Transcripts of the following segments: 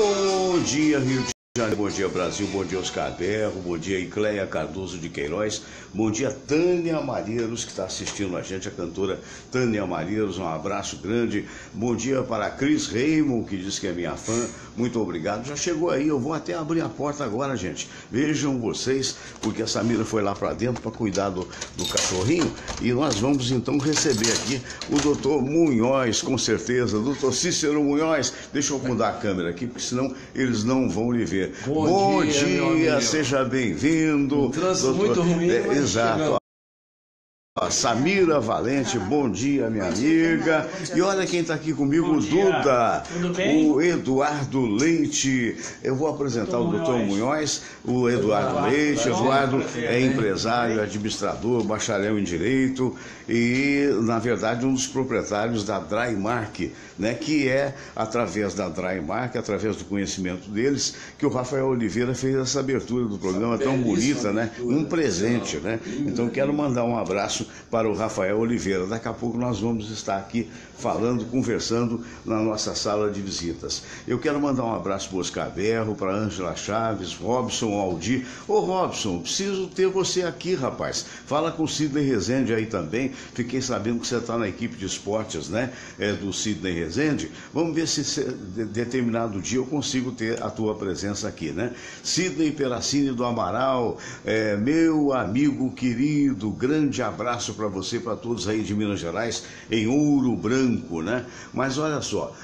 Bom dia, Rio de Janeiro, bom dia, Brasil, bom dia, Oscar Berro, bom dia, Icleia Cardoso de Queiroz, bom dia, Tânia Malheiros, que está assistindo a gente, a cantora Tânia Malheiros, um abraço grande, bom dia para a Cris Raymond, que diz que é minha fã, muito obrigado, já chegou aí, eu vou até abrir a porta agora, gente, vejam vocês, porque a Samira foi lá para dentro para cuidar do cachorrinho, e nós vamos então receber aqui o doutor Munhoz, com certeza, doutor Cícero Munhoz, deixa eu mudar a câmera aqui, porque senão eles não vão lhe ver. Bom dia, seja bem-vindo. Um trânsito muito ruim. Exato. Samira Valente, bom dia, minha amiga. E olha quem está aqui comigo, o Duda, o Eduardo Leite. Eu vou apresentar o doutor Munhoz, o Eduardo Leite. Eduardo é empresário, administrador, bacharel em Direito e, na verdade, um dos proprietários da Drymark, né, que é através da Drymark, através do conhecimento deles, que o Rafael Oliveira fez essa abertura do programa tão bonita, né? Um presente, né? Então, quero mandar um abraço para o Rafael Oliveira. Daqui a pouco nós vamos estar aqui falando, conversando na nossa sala de visitas. Eu quero mandar um abraço para o Oscar Berro, para a Ângela Chaves, Robson, Aldir. Ô Robson, preciso ter você aqui, rapaz. Fala com o Sidney Rezende aí também. Fiquei sabendo que você está na equipe de esportes, né? Do Sidney Rezende. Vamos ver se determinado dia eu consigo ter a tua presença aqui, né? Sidney Peracini do Amaral, meu amigo querido, grande abraço para você, para todos aí de Minas Gerais, em Ouro Branco, né? Mas olha só,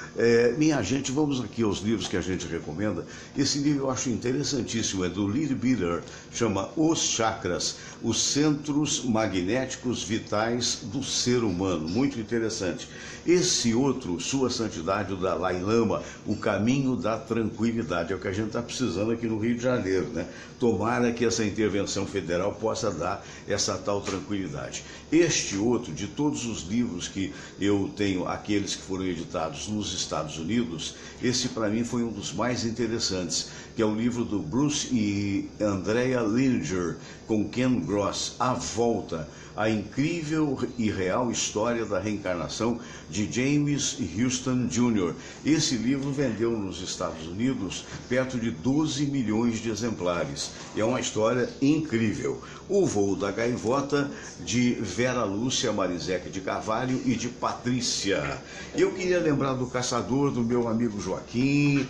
minha gente, vamos aqui aos livros que a gente recomenda. Esse livro eu acho interessantíssimo, é do Lee Biller, chama Os Chakras, os Centros Magnéticos Vitais do Ser Humano, muito interessante. Esse outro, Sua Santidade, o Dalai Lama, O Caminho da Tranquilidade, é o que a gente está precisando aqui no Rio de Janeiro, né? Tomara que essa intervenção federal possa dar essa tal tranquilidade. Este outro, de todos os livros que eu tenho, aqueles que foram editados nos Estados Unidos, esse para mim foi um dos mais interessantes, que é o livro do Bruce e Andrea Linenger, com Ken Gross, A Volta, a incrível e real história da reencarnação de James Houston Jr. Esse livro vendeu nos Estados Unidos perto de 12 milhões de exemplares. É uma história incrível. O Voo da Gaivota, de Vera Lúcia Marizek de Carvalho e de Patrícia. Eu queria lembrar do Caçador, do meu amigo Joaquim,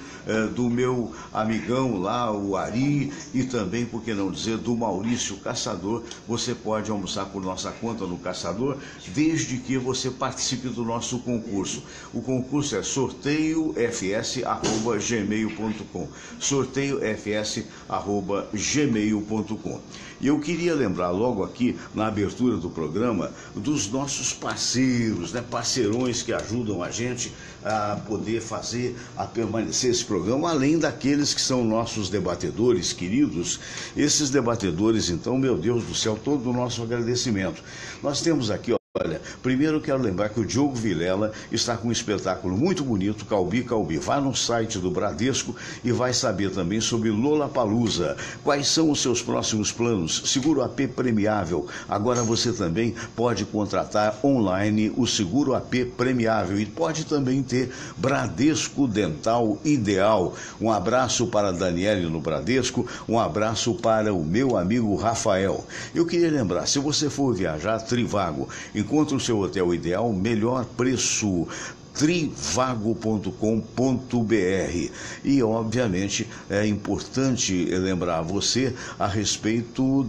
do meu amigão lá, o Ari, e também, por que não dizer, do Maurício Caçador. Você pode almoçar por nossa conta no Caçador, desde que você participe do nosso concurso. O concurso é sorteiofs@gmail.com. sorteiofs@gmail.com. E eu queria lembrar logo aqui, na abertura do programa, dos nossos parceiros, né? Parceirões que ajudam a gente a poder fazer, a permanecer esse programa, além daqueles que são nossos debatedores queridos. Esses debatedores, então, meu Deus do céu, todo o nosso agradecimento. Nós temos aqui, olha, primeiro eu quero lembrar que o Diogo Vilela está com um espetáculo muito bonito, Calbi Calbi. Vá no site do Bradesco e vai saber também sobre Lollapalooza. Quais são os seus próximos planos? Seguro AP premiável. Agora você também pode contratar online o Seguro AP premiável e pode também ter Bradesco Dental Ideal. Um abraço para a Daniele no Bradesco, um abraço para o meu amigo Rafael. Eu queria lembrar, se você for viajar, Trivago, encontre o seu hotel ideal, melhor preço, trivago.com.br. E obviamente é importante lembrar você a respeito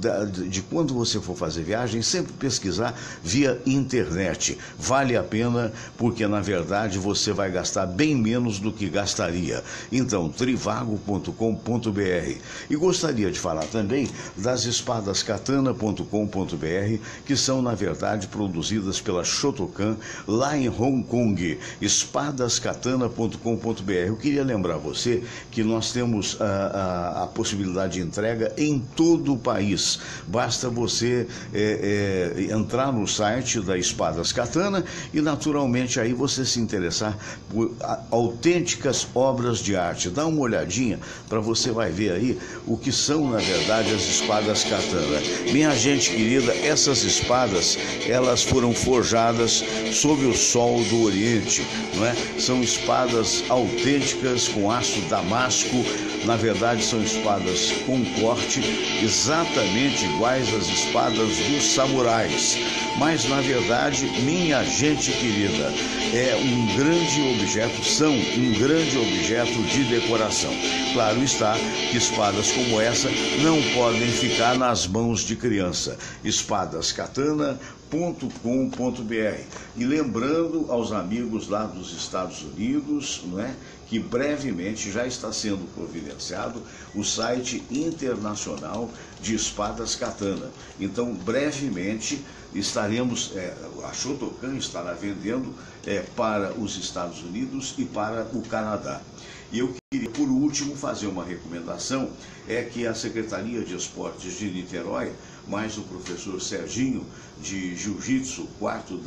de quando você for fazer viagem, sempre pesquisar via internet. Vale a pena, porque na verdade você vai gastar bem menos do que gastaria. Então, trivago.com.br. E gostaria de falar também das espadascatana.com.br, que são na verdade produzidas pela Shotokan lá em Hong Kong. espadascatana.com.br. Eu queria lembrar você que nós temos a possibilidade de entrega em todo o país. Basta você entrar no site da Espadas Katana e naturalmente aí você se interessar por autênticas obras de arte. Dá uma olhadinha para você vai ver aí o que são na verdade as espadas Katana. Minha gente querida, essas espadas elas foram forjadas sob o sol do Oriente. não é? São espadas autênticas com aço damasco. Na verdade, são espadas com corte exatamente iguais às espadas dos samurais. Mas, na verdade, minha gente querida, são um grande objeto de decoração. Claro está que espadas como essa não podem ficar nas mãos de criança. espadascatana.com.br. E lembrando aos amigos lá dos Estados Unidos, não é, que brevemente já está sendo providenciado o site internacional de espadas katana. Então, brevemente estaremos, a Shotokan estará vendendo para os Estados Unidos e para o Canadá. E eu queria, por último, fazer uma recomendação, que a Secretaria de Esportes de Niterói, mais o professor Serginho, de Jiu-Jitsu, quarto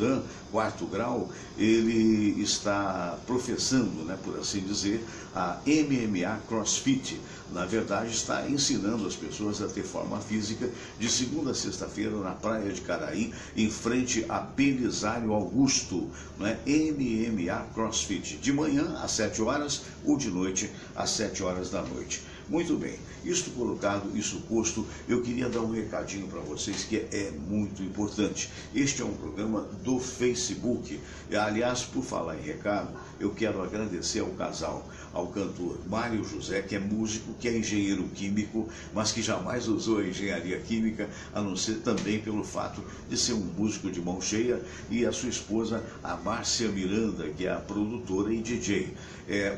grau, ele está professando, né, por assim dizer, a MMA CrossFit. Na verdade, está ensinando as pessoas a ter forma física de segunda a sexta-feira na Praia de Caraí, em frente a Belisário Augusto, né? MMA CrossFit, de manhã às 7 horas ou de noite às 7 horas da noite. Muito bem, isto colocado, isso posto, eu queria dar um recadinho para vocês que é muito importante. Este é um programa do Facebook. Aliás, por falar em recado, eu quero agradecer ao casal, ao cantor Mário José, que é músico, que é engenheiro químico, mas que jamais usou a engenharia química, a não ser também pelo fato de ser um músico de mão cheia, e a sua esposa, a Márcia Miranda, que é a produtora e DJ.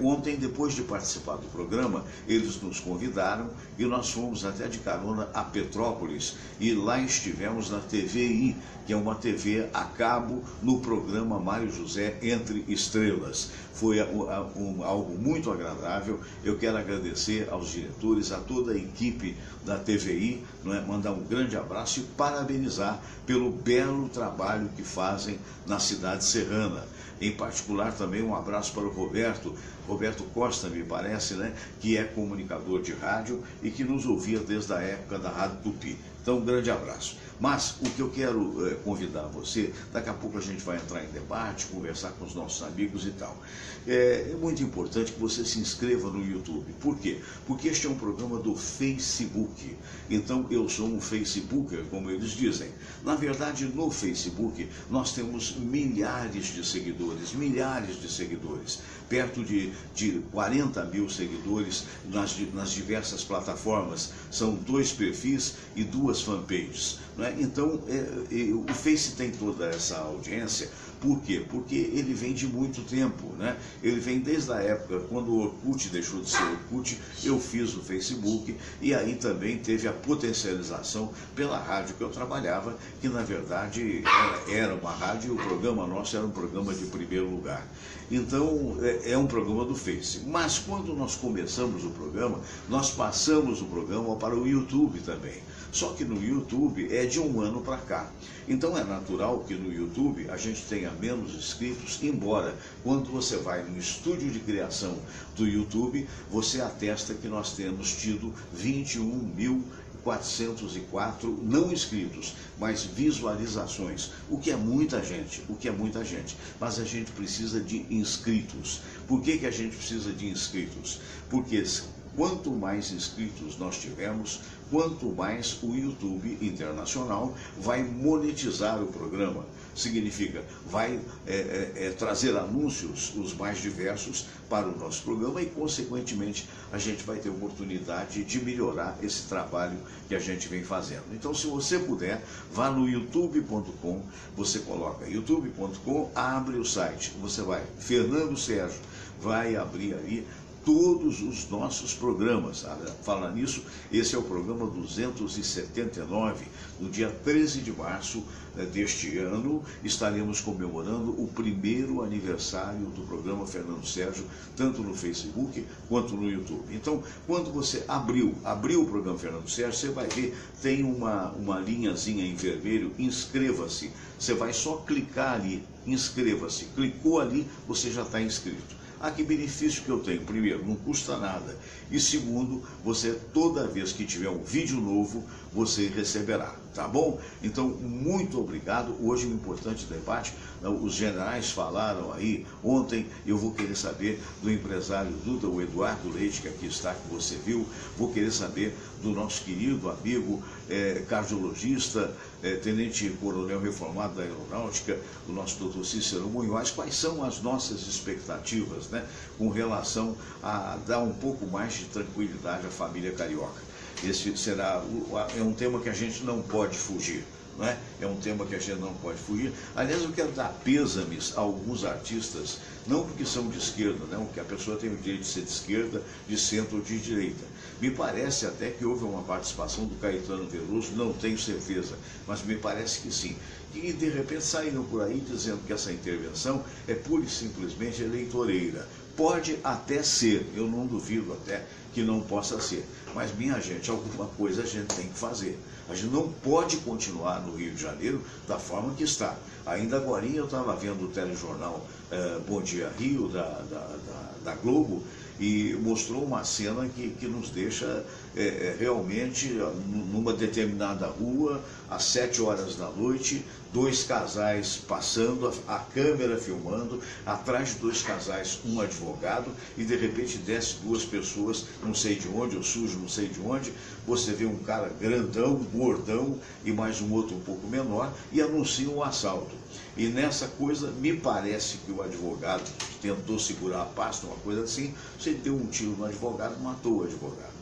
Ontem, depois de participar do programa, eles nos convidaram e nós fomos até de carona a Petrópolis, e lá estivemos na TVI, que é uma TV a cabo, no programa Mário José Entre Estrelas. Foi algo muito agradável. Eu quero agradecer aos diretores, a toda a equipe da TVI, não é? Mandar um grande abraço e parabenizar pelo belo trabalho que fazem na cidade serrana. Em particular, também um abraço para o Roberto Costa, me parece, né? Que é comunicador de rádio e que nos ouvia desde a época da Rádio Tupi. Então, um grande abraço. Mas o que eu quero convidar você, daqui a pouco a gente vai entrar em debate, conversar com os nossos amigos e tal. É muito importante que você se inscreva no YouTube. Por quê? Porque este é um programa do Facebook. Então, eu sou um Facebooker, como eles dizem. Na verdade, no Facebook, nós temos milhares de seguidores, perto de 40 mil seguidores nas diversas plataformas. São 2 perfis e 2 fanpages, né? Então, o Face tem toda essa audiência. Por quê? Porque ele vem de muito tempo, né? Ele vem desde a época quando o Orkut deixou de ser Orkut, eu fiz o Facebook, e aí também teve a potencialização pela rádio que eu trabalhava, que na verdade era uma rádio, e o programa nosso era um programa de primeiro lugar. Então, é um programa do Face. Mas quando nós começamos o programa, nós passamos o programa para o YouTube também. Só que no YouTube é de um ano para cá. Então é natural que no YouTube a gente tenha menos inscritos, embora quando você vai no estúdio de criação do YouTube, você atesta que nós temos tido 21.404 não inscritos, mas visualizações, o que é muita gente, mas a gente precisa de inscritos. Por que a gente precisa de inscritos? Porque quanto mais inscritos nós tivermos, quanto mais o YouTube Internacional vai monetizar o programa. Significa, vai trazer anúncios os mais diversos para o nosso programa e, consequentemente, a gente vai ter oportunidade de melhorar esse trabalho que a gente vem fazendo. Então, se você puder, vá no youtube.com, você coloca youtube.com, abre o site, você vai, Fernando Sérgio, vai abrir ali todos os nossos programas. Falando nisso, esse é o programa 279. No dia 13 de março deste ano, estaremos comemorando o primeiro aniversário do programa Fernando Sérgio, tanto no Facebook quanto no YouTube. Então, quando você abriu o programa Fernando Sérgio, você vai ver, tem uma linhazinha em vermelho, inscreva-se. Você vai só clicar ali, inscreva-se. Clicou ali, você já está inscrito. Que benefício que eu tenho? Primeiro, não custa nada. E segundo, você, toda vez que tiver um vídeo novo, você receberá. Tá bom? Então, muito obrigado. Hoje um importante debate. Os generais falaram aí. Ontem eu vou querer saber do empresário Duda, o Eduardo Leite, que aqui está, que você viu. Vou querer saber do nosso querido amigo cardiologista, tenente coronel reformado da Aeronáutica, o nosso doutor Cícero Munhoz. Quais são as nossas expectativas, né, com relação a dar um pouco mais de tranquilidade à família carioca? Esse é um tema que a gente não pode fugir, não é? É um tema que a gente não pode fugir. Aliás, eu quero dar pêsames a alguns artistas, não porque são de esquerda, não, porque a pessoa tem o direito de ser de esquerda, de centro ou de direita. Me parece até que houve uma participação do Caetano Veloso, não tenho certeza, mas me parece que sim. E de repente saíram por aí dizendo que essa intervenção é pura e simplesmente eleitoreira. Pode até ser, eu não duvido até que não possa ser. Mas, minha gente, alguma coisa a gente tem que fazer. A gente não pode continuar no Rio de Janeiro da forma que está. Ainda agora eu estava vendo o telejornal Bom Dia Rio, da Globo, e mostrou uma cena que nos deixa realmente numa determinada rua, às 7 horas da noite, 2 casais passando, a câmera filmando, atrás de 2 casais, um advogado, e de repente desce 2 pessoas, não sei de onde, ou sujo, não sei de onde, você vê um cara grandão, gordão, e mais um outro um pouco menor, e anuncia um assalto. E nessa coisa, me parece que o advogado tentou segurar a pasta, uma coisa assim, você deu um tiro no advogado, matou o advogado.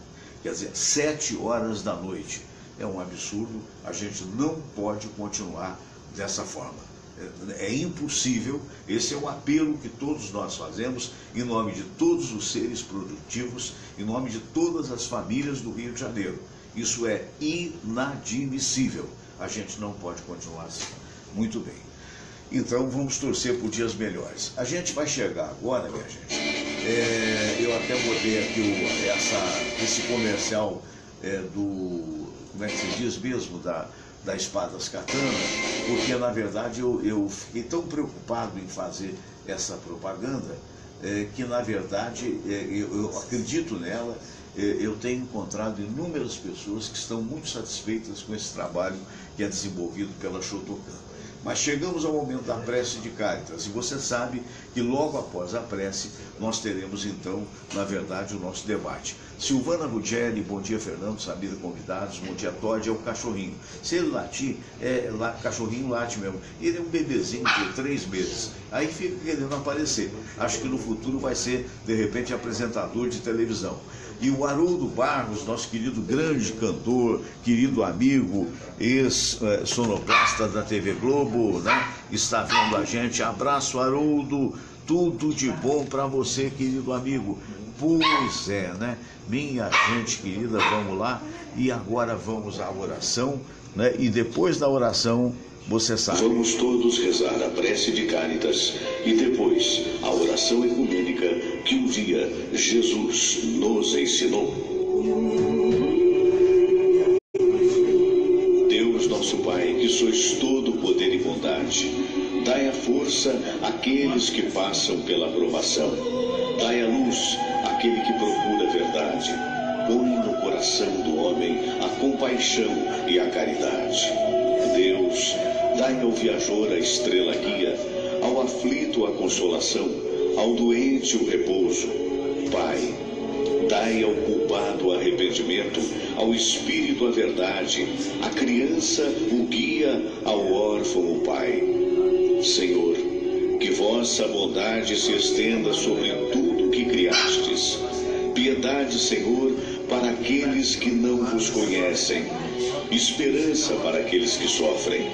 Quer dizer, 7 horas da noite. É um absurdo, a gente não pode continuar dessa forma. É impossível, esse é um apelo que todos nós fazemos, em nome de todos os seres produtivos, em nome de todas as famílias do Rio de Janeiro. Isso é inadmissível, a gente não pode continuar assim. Muito bem. Então vamos torcer por dias melhores. A gente vai chegar agora, minha gente. Eu até botei aqui esse comercial como é que se diz mesmo, da Espadas Katana, porque na verdade eu fiquei tão preocupado em fazer essa propaganda que na verdade eu acredito nela. Eu tenho encontrado inúmeras pessoas que estão muito satisfeitas com esse trabalho que é desenvolvido pela Shotokan. Mas chegamos ao momento da prece de Cáritas, e você sabe que logo após a prece nós teremos então, na verdade, o nosso debate. Silvana Ruggeri, bom dia Fernando, Samira, convidados, bom dia Todd, é o cachorrinho. Se ele latir, cachorrinho late mesmo. Ele é um bebezinho de 3 meses, aí fica querendo aparecer. Acho que no futuro vai ser, de repente, apresentador de televisão. E o Haroldo Barros, nosso querido grande cantor, querido amigo, ex-sonoplasta da TV Globo, né? Está vendo a gente. Abraço, Haroldo, tudo de bom para você, querido amigo. Pois é, né? Minha gente querida, vamos lá. E agora vamos à oração, né? E depois da oração, você sabe. Vamos todos rezar a prece de Cáritas e depois a oração ecumênica que um dia Jesus nos ensinou. Deus nosso Pai, que sois todo poder e bondade, dai a força àqueles que passam pela provação. Dai a luz àquele que procura a verdade. Põe no coração do homem a compaixão e a caridade. Deus, dai ao viajor a estrela guia, ao aflito a consolação, ao doente o repouso. Pai, dai ao culpado o arrependimento, ao espírito a verdade, à criança o guia, ao órfão o pai. Senhor, que vossa bondade se estenda sobre tudo que criastes. Piedade, Senhor, para aqueles que não vos conhecem. Esperança para aqueles que sofrem.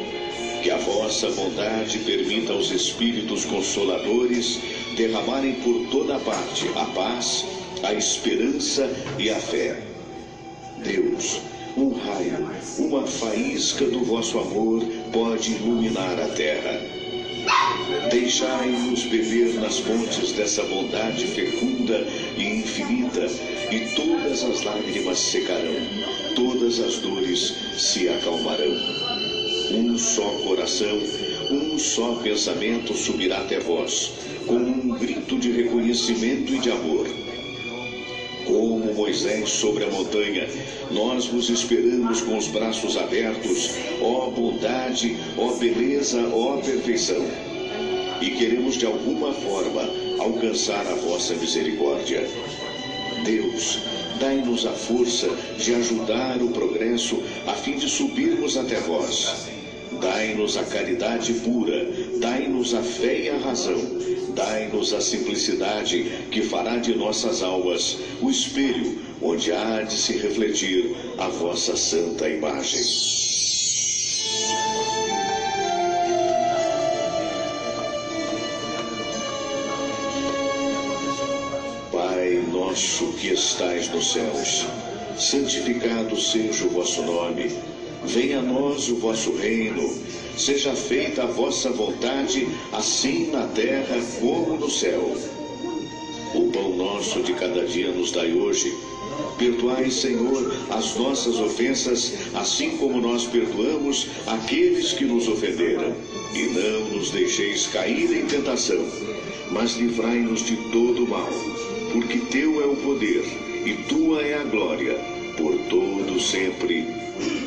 Que a vossa bondade permita aos Espíritos Consoladores derramarem por toda parte a paz, a esperança e a fé. Deus, um raio, uma faísca do vosso amor pode iluminar a terra. Deixai-nos beber nas fontes dessa bondade fecunda e infinita, e todas as lágrimas secarão, todas as dores se acalmarão. Um só coração, um só pensamento subirá até vós, com um grito de reconhecimento e de amor. Como Moisés sobre a montanha, nós vos esperamos com os braços abertos, ó bondade, ó beleza, ó perfeição. E queremos de alguma forma alcançar a vossa misericórdia. Deus, dai-nos a força de ajudar o progresso a fim de subirmos até vós. Dai-nos a caridade pura, dai-nos a fé e a razão, dai-nos a simplicidade que fará de nossas almas o espelho onde há de se refletir a vossa santa imagem. Pai nosso que estais nos céus, santificado seja o vosso nome. Venha a nós o vosso reino, seja feita a vossa vontade, assim na terra como no céu. O pão nosso de cada dia nos dai hoje. Perdoai, Senhor, as nossas ofensas, assim como nós perdoamos aqueles que nos ofenderam. E não nos deixeis cair em tentação, mas livrai-nos de todo mal, porque teu é o poder e tua é a glória, por todo sempre.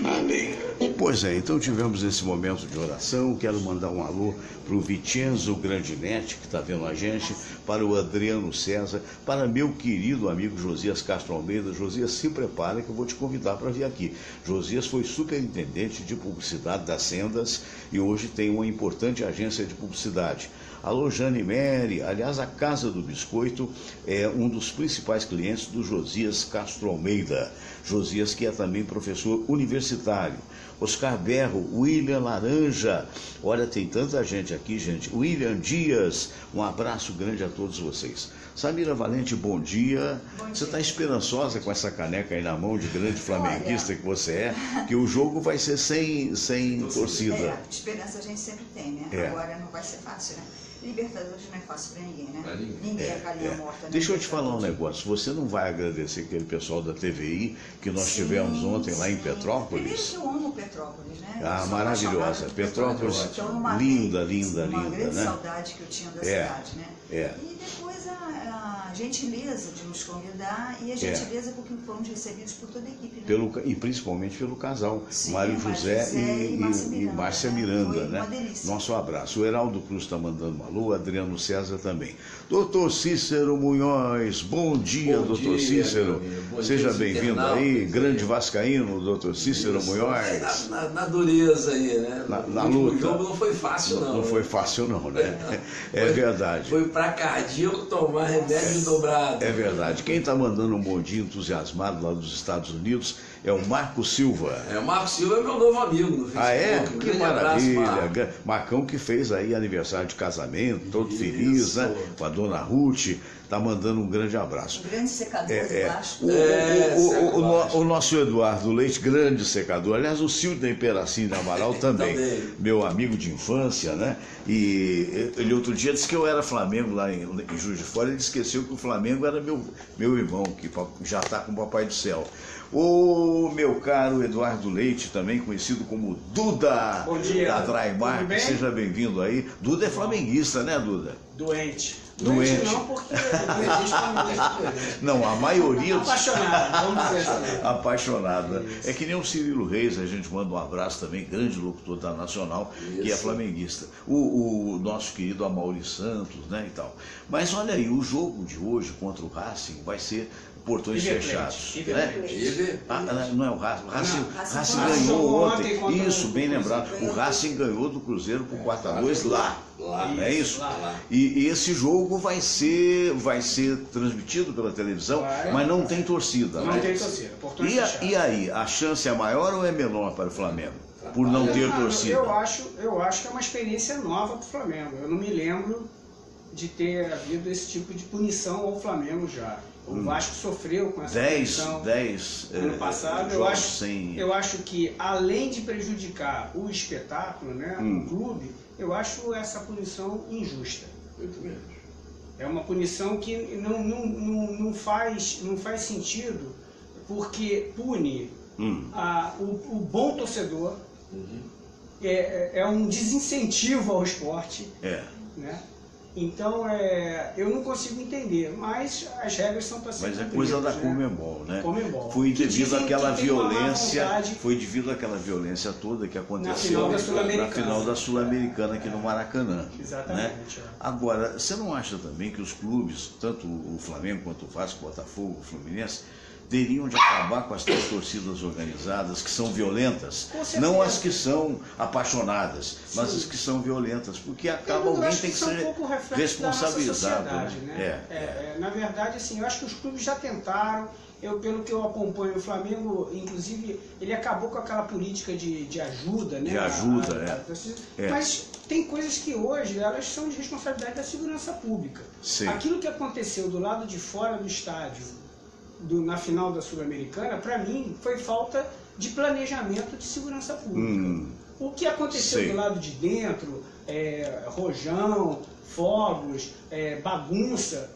Amém. Pois é, então tivemos esse momento de oração. Quero mandar um alô para o Vicenzo Grandinetti, que está vendo a gente, para o Adriano César, para meu querido amigo Josias Castro Almeida. Josias, se prepara que eu vou te convidar para vir aqui. Josias foi superintendente de publicidade das Sendas e hoje tem uma importante agência de publicidade. Alô, Jane Mary. Aliás, a Casa do Biscoito é um dos principais clientes do Josias Castro Almeida. Josias, que é também professor universitário. Oscar Berro, William Laranja. Olha, tem tanta gente aqui, gente. William Dias, um abraço grande a todos vocês. Samira Valente, bom dia. Você está esperançosa com essa caneca aí na mão de grande flamenguista que você é? Que o jogo vai ser sem torcida. Esperança a gente sempre tem, né? Agora não vai ser fácil, né? Libertadores não é fácil para ninguém, né? Ninguém é galinha morta. Né? Deixa eu te falar um negócio. Você não vai agradecer aquele pessoal da TVI que nós tivemos ontem lá em Petrópolis? Eu amo Petrópolis, né? Ah, maravilhosa. Petrópolis, linda, linda, linda, uma grande né? saudade que eu tinha da cidade, né? E depois a gentileza de nos convidar e a gentileza porque fomos recebidos por toda a equipe, né? E principalmente pelo casal, Mário José e Márcia Miranda, né? Nosso abraço. O Heraldo Cruz está mandando uma alô, Adriano César também. Doutor Cícero Munhoz, bom dia, doutor Cícero. Seja bem-vindo aí, grande vascaíno, doutor Cícero Munhoz. Na dureza aí, né? Na luta. O jogo não foi fácil, não. Não foi fácil, não, né? É verdade. Foi para cardíaco tomar remédio dobrado. É verdade. Quem está mandando um bom dia entusiasmado lá dos Estados Unidos é o Marco Silva. O Marco Silva é meu novo amigo no Facebook. Ah, é? Que maravilha. Abraço, Marcão que fez aí aniversário de casamento, todo feliz, né? Com a dona Ruth. Tá mandando um grande abraço. Um grande secador de baixo. O nosso Eduardo Leite, grande secador. Aliás, o Silvio Peracini Amaral também. Meu amigo de infância, né? E ele outro dia disse que eu era Flamengo lá em Juiz de Fora. Ele esqueceu que o Flamengo era meu irmão, que já está com o Papai do Céu. O meu caro Eduardo Leite, também conhecido como Duda. Bom dia. Da Draimark, seja bem-vindo aí. Duda é flamenguista, né, Duda? Doente. Doente. Não, porque não existe flamenguista. Não, a maioria... Apaixonada, vamos dizer assim. Apaixonada. É que nem o Cirilo Reis, a gente manda um abraço também, grande locutor da Nacional, que é flamenguista. O nosso querido Amaury Santos, né, e tal. Mas olha aí, o jogo de hoje contra o Racing vai ser portões fechados. Né? Não é o Racing. O Racing ganhou ontem. Isso, bem lembrado. O Racing ganhou do Cruzeiro por 4-2 lá. Não é isso? E esse jogo vai ser transmitido pela televisão, mas não tem torcida. Não tem torcida. E aí, a chance é maior ou é menor para o Flamengo? Por não ter torcida? Eu acho que é uma experiência nova para o Flamengo. Eu não me lembro de ter havido esse tipo de punição ao Flamengo já. O Vasco sofreu com essa punição ano passado. Eu acho que, além de prejudicar o espetáculo, né, o clube, eu acho essa punição injusta. É uma punição que não faz sentido, porque pune o bom torcedor, é um desincentivo ao esporte, né? Então, eu não consigo entender, mas as regras são para ser Mas é cumpridas, coisa da né? Conmebol, né? Conmebol. Foi Que devido dizem àquela que tem uma má violência, vontade foi devido àquela violência toda que aconteceu final da Sul-Americana. na final da Sul-Americana aqui no Maracanã. Exatamente. Né? Agora, você não acha também que os clubes, tanto o Flamengo quanto o Vasco, o Botafogo, o Fluminense, teriam de acabar com as torcidas organizadas que são violentas, não as que são apaixonadas, mas as que são violentas, porque acaba alguém tem que ser responsabilizado. Né? Na verdade, assim, eu acho que os clubes já tentaram. Pelo que eu acompanho, o Flamengo, inclusive, ele acabou com aquela política de ajuda, né? De ajuda, Mas tem coisas que hoje elas são de responsabilidade da segurança pública. Sim. Aquilo que aconteceu do lado de fora do estádio, na final da Sul-Americana, para mim, foi falta de planejamento de segurança pública. O que aconteceu do lado de dentro, rojão, fogos, bagunça,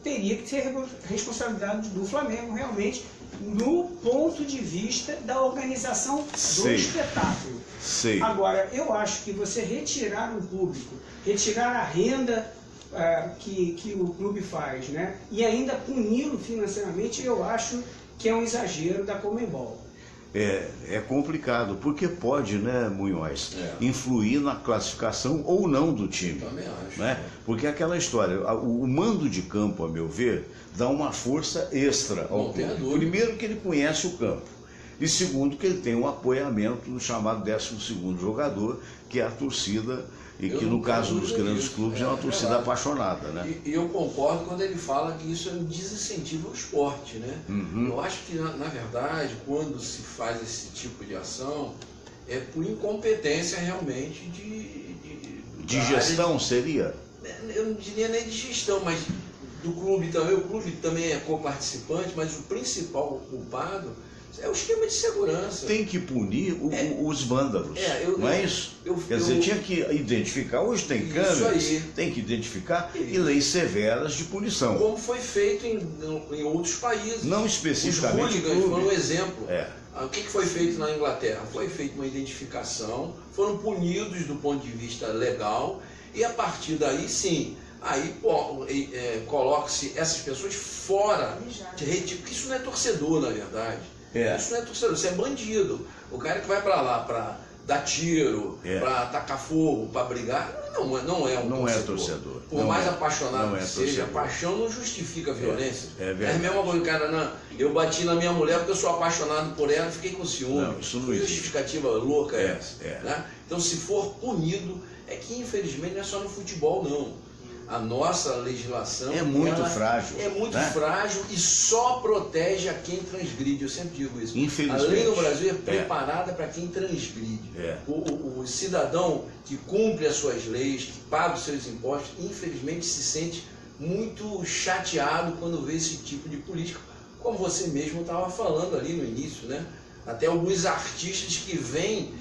teria que ser responsabilidade do Flamengo, realmente, no ponto de vista da organização do espetáculo. Agora, eu acho que você retirar um público, retirar a renda que o clube faz, né, e ainda puni-lo financeiramente, eu acho que é um exagero da Conmebol. É complicado, porque pode, né, Munhoz, influir na classificação ou não do time. Também acho. Né? Porque aquela história, o mando de campo, a meu ver, dá uma força extra ao clube. Primeiro que ele conhece o campo, e segundo que ele tem um apoiamento do chamado 12º jogador, que é a torcida, e que no caso dos grandes clubes é uma torcida apaixonada, né? E eu concordo quando ele fala que isso é um desincentivo ao esporte, né? Eu acho que, na verdade, quando se faz esse tipo de ação, é por incompetência realmente de gestão, seria? Eu não diria nem de gestão, mas do clube também. O clube também é coparticipante, mas o principal culpado é o esquema de segurança. Tem que punir os vândalos, não é isso? Quer dizer, tinha que identificar, hoje tem câmeras, tem que identificar e leis severas de punição. Como foi feito em outros países. Não especificamente. Os hooligans foram um exemplo. O que foi feito na Inglaterra? Foi feita uma identificação, foram punidos do ponto de vista legal, e a partir daí, sim, aí coloca-se essas pessoas fora de rede, porque isso não é torcedor, na verdade. Isso não é torcedor, isso é bandido. O cara que vai pra lá pra dar tiro, pra tacar fogo, pra brigar, não é torcedor. Por mais apaixonado que seja, a paixão não justifica a violência. É a mesma coisa, cara, eu bati na minha mulher porque eu sou apaixonado por ela e fiquei com ciúme. Não, isso não existe. Justificativa louca essa. Né? Então, se for punido, é que infelizmente não é só no futebol, não. A nossa legislação é muito frágil. É muito frágil e só protege a quem transgride. Eu sempre digo isso. Infelizmente. A lei no Brasil é preparada para quem transgride. O cidadão que cumpre as suas leis, que paga os seus impostos, infelizmente se sente muito chateado quando vê esse tipo de política, como você mesmo estava falando ali no início, né? Até alguns artistas que vêm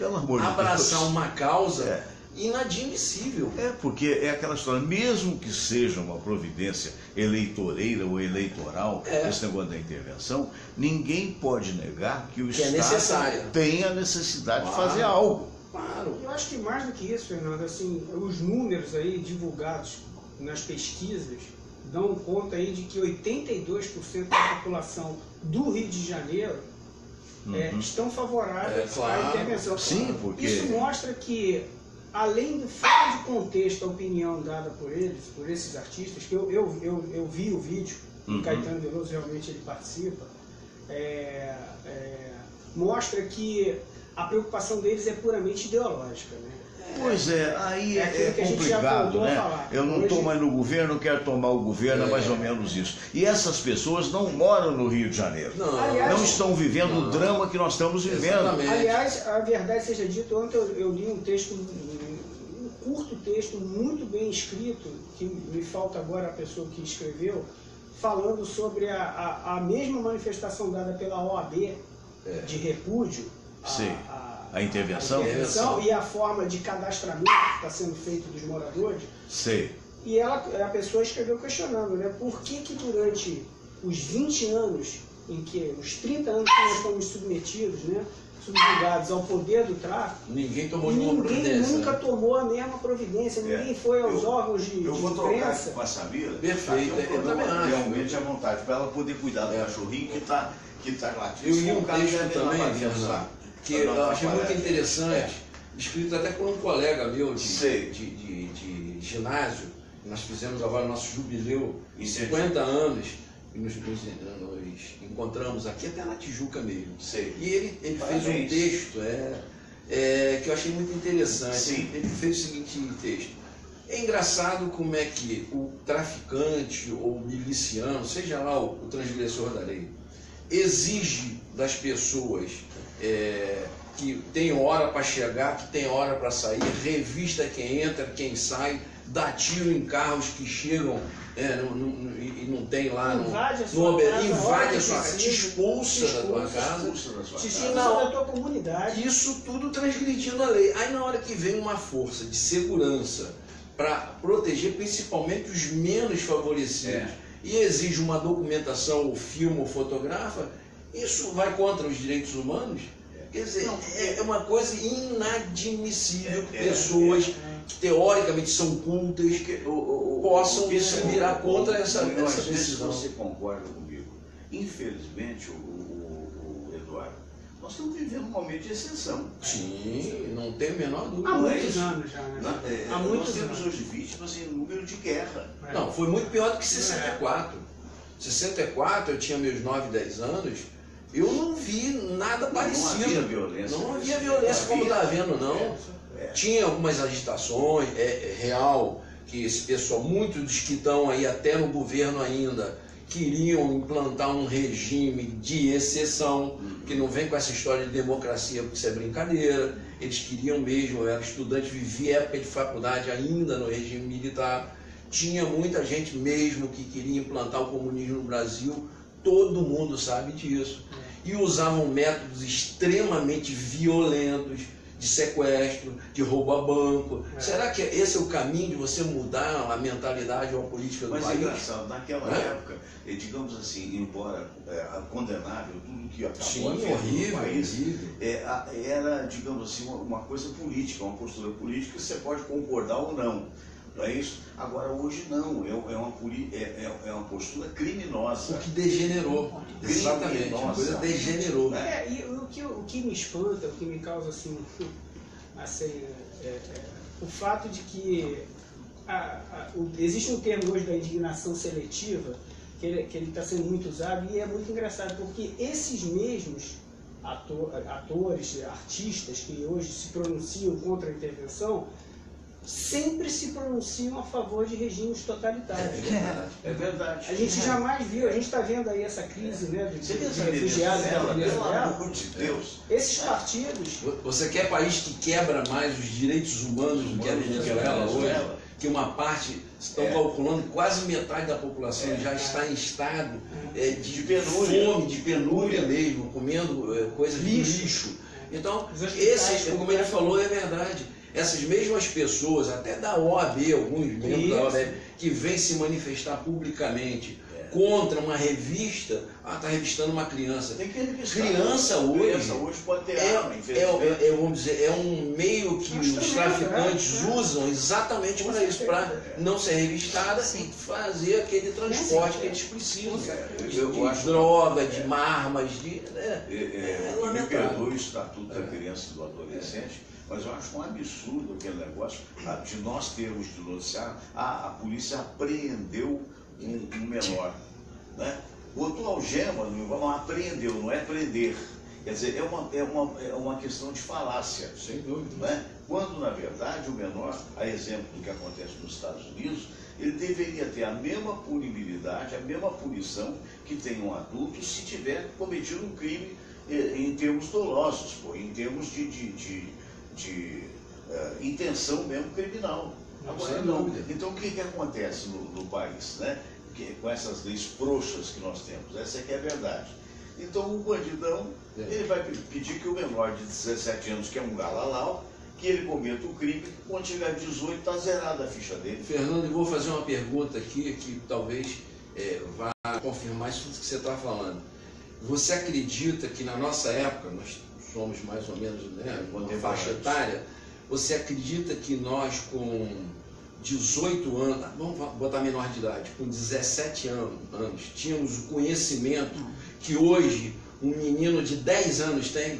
abraçar uma causa inadmissível. Porque é aquela história, mesmo que seja uma providência eleitoreira ou eleitoral, esse negócio da intervenção, ninguém pode negar que o Estado tem a necessidade de fazer algo. Claro. Eu acho que mais do que isso, Fernando, assim, os números aí divulgados nas pesquisas dão conta aí de que 82% da população do Rio de Janeiro estão favoráveis à intervenção. Sim, porque isso mostra que, além do fora de contexto, a opinião dada por eles, por esses artistas, que eu vi o vídeo, o Caetano Veloso realmente ele participa, mostra que a preocupação deles é puramente ideológica, né? Pois aí é complicado, né? Eu não estou mais no governo, quero tomar o governo, é mais ou menos isso. E essas pessoas não moram no Rio de Janeiro. Não estão vivendo o drama que nós estamos vivendo. Exatamente. Aliás, a verdade seja dita, ontem eu li um texto, um curto texto, muito bem escrito, que me falta agora a pessoa que escreveu, falando sobre a mesma manifestação dada pela OAB de repúdio a intervenção e a forma de cadastramento que está sendo feito dos moradores. E a pessoa escreveu questionando, né, por que durante os 20 anos em que os 30 anos que nós estamos submetidos, né, subjugados ao poder do tráfico, ninguém tomou nenhuma providência. Ninguém nunca tomou a mesma providência, ninguém foi aos órgãos de Eu vou trocar imprensa. com a Samira. Perfeito, eu também acho. Realmente à vontade, para ela poder cuidar do cachorrinho que está latindo. Eu li um texto também, Fernando, que eu achei muito interessante, escrito até por um colega meu de ginásio. Nós fizemos agora nosso jubileu em 50 anos, e nos encontramos aqui até na Tijuca mesmo. E ele fez um texto que eu achei muito interessante. Sim. Ele fez o seguinte texto: é engraçado como é que o traficante ou o miliciano, seja lá o transgressor da lei, exige das pessoas que tem hora para chegar, que tem hora para sair, revista quem entra, quem sai, dá tiro em carros que chegam e não tem lá, invade a sua casa, te expulsa da tua casa, te expulsa da tua comunidade. Isso tudo transgredindo a lei. Aí na hora que vem uma força de segurança para proteger principalmente os menos favorecidos e exige uma documentação, ou filma ou fotografa, isso vai contra os direitos humanos? Quer dizer, é uma coisa inadmissível que pessoas que teoricamente são cultas possam se virar contra essa decisão. Você concorda comigo? Infelizmente, o Eduardo, nós estamos vivendo um momento de exceção. Sim, não tem a menor dúvida. Há muitos anos já, né? Nós temos hoje vítimas em número de guerra. Não, foi muito pior do que 64. 64, eu tinha meus 9, 10 anos, eu não vi nada parecido. Não havia violência. Não havia violência como está havendo, não. Tinha algumas agitações, real, que esse pessoal, muitos dos que estão aí até no governo ainda, queriam implantar um regime de exceção, que não vem com essa história de democracia, porque isso é brincadeira. Eles queriam mesmo, eu era estudante, vivia época de faculdade ainda no regime militar. Tinha muita gente mesmo que queria implantar o comunismo no Brasil, todo mundo sabe disso. E usavam métodos extremamente violentos, de sequestro, de roubo a banco. Será que esse é o caminho de você mudar a mentalidade ou a política do país? Mas é engraçado, naquela época, digamos assim, embora condenável tudo que acabou horrível, no país, era, digamos assim, uma coisa política, uma postura política que você pode concordar ou não. Não é isso? Agora, hoje não, é uma postura criminosa. O que degenerou. Exatamente, a coisa degenerou. E o que me espanta, o que me causa assim o fato de que existe um termo hoje da indignação seletiva, que ele está sendo muito usado, e é muito engraçado, porque esses mesmos atores, artistas que hoje se pronunciam contra a intervenção, sempre se pronunciam a favor de regimes totalitários. É verdade. A gente jamais viu, a gente está vendo aí essa crise, né, de refugiados da Venezuela. Pelo amor de Deus. Esses partidos... Você quer país que quebra mais os direitos humanos do que a Venezuela hoje? Que uma parte, estão calculando, quase metade da população já está em estado de fome, de penúria mesmo, comendo coisas de lixo. Então, como ele falou, é verdade. Essas mesmas pessoas, até da OAB, alguns membros da OAB, que vêm se manifestar publicamente contra uma revista, está revistando uma criança. Tem que revistar. Criança hoje pode ter arma, vamos dizer, é um meio que os traficantes usam exatamente para isso, para não ser revistada e fazer aquele transporte que eles precisam. De droga, de armas, de... Me perdoe o Estatuto da Criança e do Adolescente, mas eu acho um absurdo aquele negócio de nós termos de noticiar, a polícia apreendeu um menor, né? Botou algema, não apreendeu, não é prender. Quer dizer, é uma questão de falácia. Sem dúvida. Né? Quando, na verdade, o menor, a exemplo do que acontece nos Estados Unidos, ele deveria ter a mesma punibilidade, a mesma punição que tem um adulto se tiver cometido um crime em termos dolosos, em termos de intenção mesmo criminal. Agora não. Então o que acontece no país, né? Com essas leis frouxas que nós temos? Essa é que é a verdade. Então o bandidão, ele vai pedir que o menor de 17 anos, que é um galalau, que ele cometa o crime, quando tiver 18 está zerada a ficha dele. Fernando, eu vou fazer uma pergunta aqui que talvez vá confirmar isso que você está falando. Você acredita que na nossa época, nós somos mais ou menos, né, uma faixa etária, você acredita que nós com 18 anos, vamos botar menor de idade, com 17 anos, tínhamos o conhecimento que hoje um menino de 10 anos tem?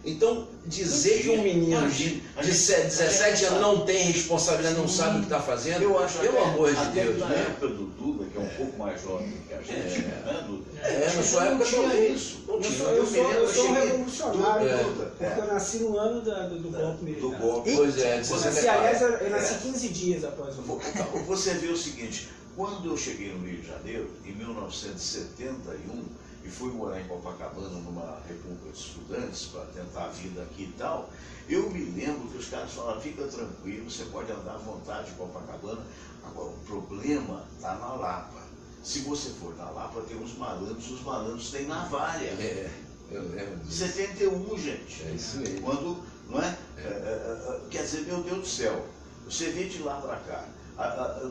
Então, dizer que um menino de 17 anos não tem responsabilidade, não sabe o que está fazendo, eu acho, pelo amor de Deus, na né? época do Duda, que é um pouco mais jovem que a gente, né, Duda? Na sua época não tinha isso. Eu sou um revolucionário, porque eu nasci no ano do golpe militar. Do golpe. Pois é, aliás, eu nasci 15 dias após o golpe. Você vê o seguinte, quando eu cheguei no Rio de Janeiro, em 1971, e fui morar em Copacabana, numa república de estudantes, para tentar a vida aqui e tal, eu me lembro que os caras falavam, fica tranquilo, você pode andar à vontade em Copacabana, agora o problema está na Lapa. Se você for na Lapa, tem os malandros têm navalha. Eu lembro disso. 71, gente. É isso mesmo. Quando, não é? Quer dizer, meu Deus do céu, você vê de lá para cá.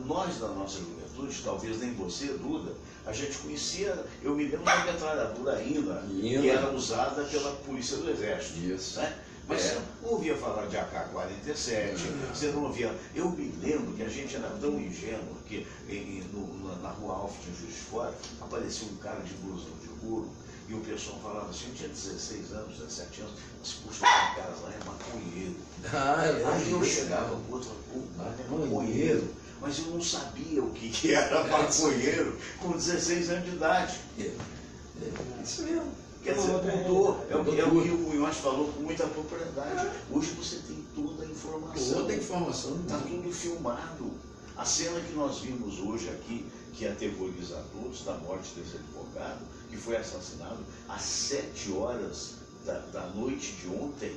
Nós, da nossa juventude, talvez nem você, Duda, a gente conhecia, eu me lembro da metralhadora INA, que era usada pela Polícia do Exército. Isso. Né? Mas você não ouvia falar de AK-47, você não ouvia... Eu me lembro que a gente era tão ingênuo que na Rua Alfa, em Juiz de Fora, aparecia um cara de blusão de couro e o pessoal falava assim, eu tinha 16 anos, 17 anos, mas puxa, o cara lá é maconheiro. Aí eu chegava com outro, maconheiro, mas eu não sabia o que era maconheiro com 16 anos de idade. Isso mesmo. Quer dizer, mudou. É o que o Munhoz falou com muita propriedade. Hoje você tem toda a informação. Toda a informação. Está tudo filmado. A cena que nós vimos hoje aqui, que aterroriza a todos, da morte desse advogado, que foi assassinado às 7 horas da noite de ontem,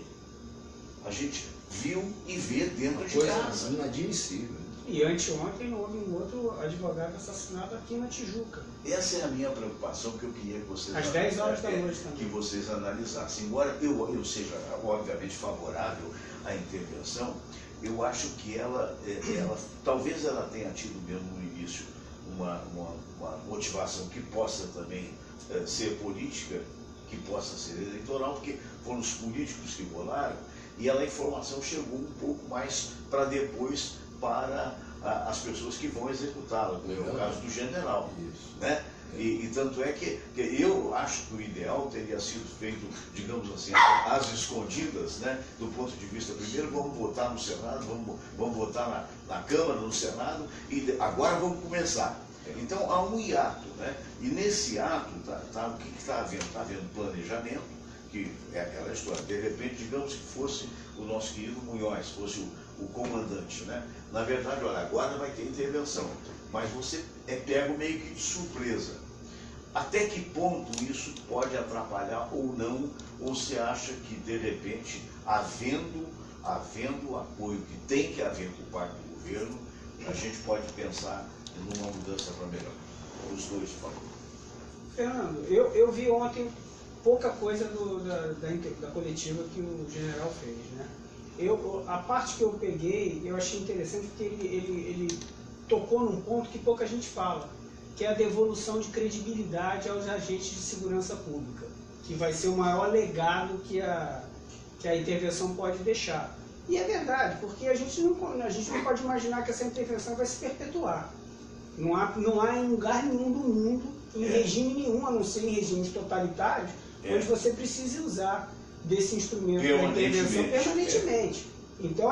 a gente viu e vê dentro de casa. Inadmissível. E anteontem houve um outro advogado assassinado aqui na Tijuca. Essa é a minha preocupação que eu queria que vocês... Às 10 horas da noite também. Que vocês analisassem. Embora eu seja, obviamente, favorável à intervenção, eu acho que ela talvez ela tenha tido mesmo no início uma motivação que possa também ser política, que possa ser eleitoral, porque foram os políticos que bolaram, e a informação chegou um pouco mais para depois para as pessoas que vão executá-la, como é o caso do general. Né? E tanto é que eu acho que o ideal teria sido feito, digamos assim, às escondidas, né? Do ponto de vista, primeiro vamos votar no Senado, vamos votar na Câmara, no Senado, e agora vamos começar. Então há um hiato, né? E nesse hiato, o que está havendo? Está havendo planejamento, que é aquela história. De repente, digamos que fosse o nosso querido Munhoz, fosse o comandante, né? Na verdade, olha, agora vai ter intervenção, mas você é pego meio que de surpresa. Até que ponto isso pode atrapalhar ou não, ou você acha que, de repente, havendo o apoio que tem que haver por parte do governo, a gente pode pensar numa mudança para melhor? Os dois, por favor. Fernando, eu vi ontem pouca coisa da coletiva que o general fez, né? A parte que eu peguei, eu achei interessante porque ele tocou num ponto que pouca gente fala, que é a devolução de credibilidade aos agentes de segurança pública, que vai ser o maior legado que a intervenção pode deixar. E é verdade, porque a gente não pode imaginar que essa intervenção vai se perpetuar. Não há em lugar nenhum do mundo, em regime nenhum, a não ser em regimes totalitários, onde você precise usar desse instrumento da intervenção permanentemente. Então,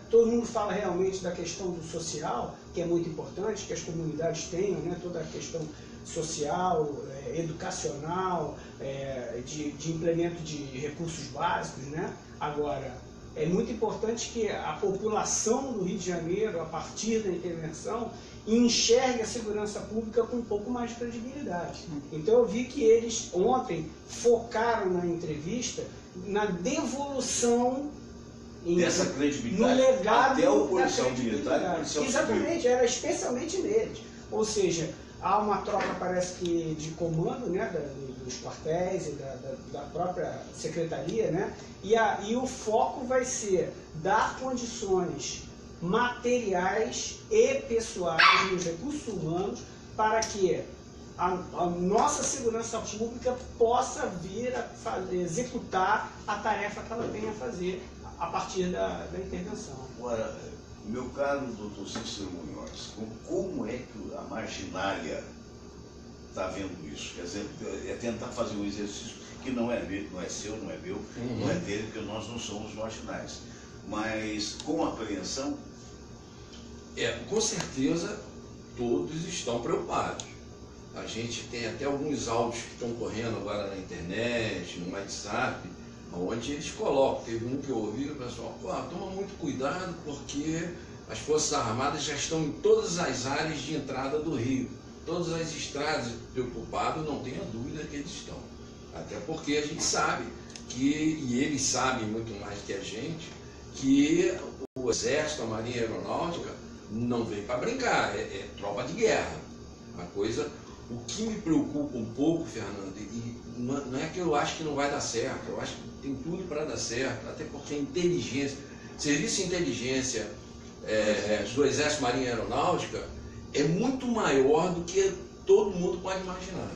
todo mundo fala realmente da questão do social, que é muito importante, que as comunidades tenham, né, toda a questão social, educacional, de implemento de recursos básicos, né? Agora, é muito importante que a população do Rio de Janeiro, a partir da intervenção, enxergue a segurança pública com um pouco mais de credibilidade. Então eu vi que eles ontem focaram na entrevista na devolução dessa credibilidade, no legado até o policial militar e policial civil. Exatamente, era especialmente neles. Ou seja, há uma troca, parece que, de comando, né, dos quartéis e da própria secretaria, né, e o foco vai ser dar condições materiais e pessoais nos recursos humanos para que a nossa segurança pública possa vir a executar a tarefa que ela tem a fazer a partir da intervenção. Agora, meu caro doutor Cícero Munhoz, como é que a marginália está vendo isso? Quer dizer, é tentar fazer um exercício que não é seu, não é meu, não é dele, porque nós não somos marginais. Mas com apreensão? Com certeza todos estão preocupados. A gente tem até alguns áudios que estão correndo agora na internet, no WhatsApp, onde eles colocam. Teve um que eu ouvi, o pessoal, toma muito cuidado porque as Forças Armadas já estão em todas as áreas de entrada do Rio. Todas as estradas, preocupados, não tenha dúvida que eles estão. Até porque a gente sabe e eles sabem muito mais que a gente, que o Exército, a Marinha Aeronáutica, não vem para brincar, é tropa de guerra. Uma coisa, o que me preocupa um pouco, Fernando, e não é que eu acho que não vai dar certo, eu acho que tem tudo para dar certo, até porque a inteligência, serviço de inteligência do Exército, Marinha e Aeronáutica é muito maior do que todo mundo pode imaginar.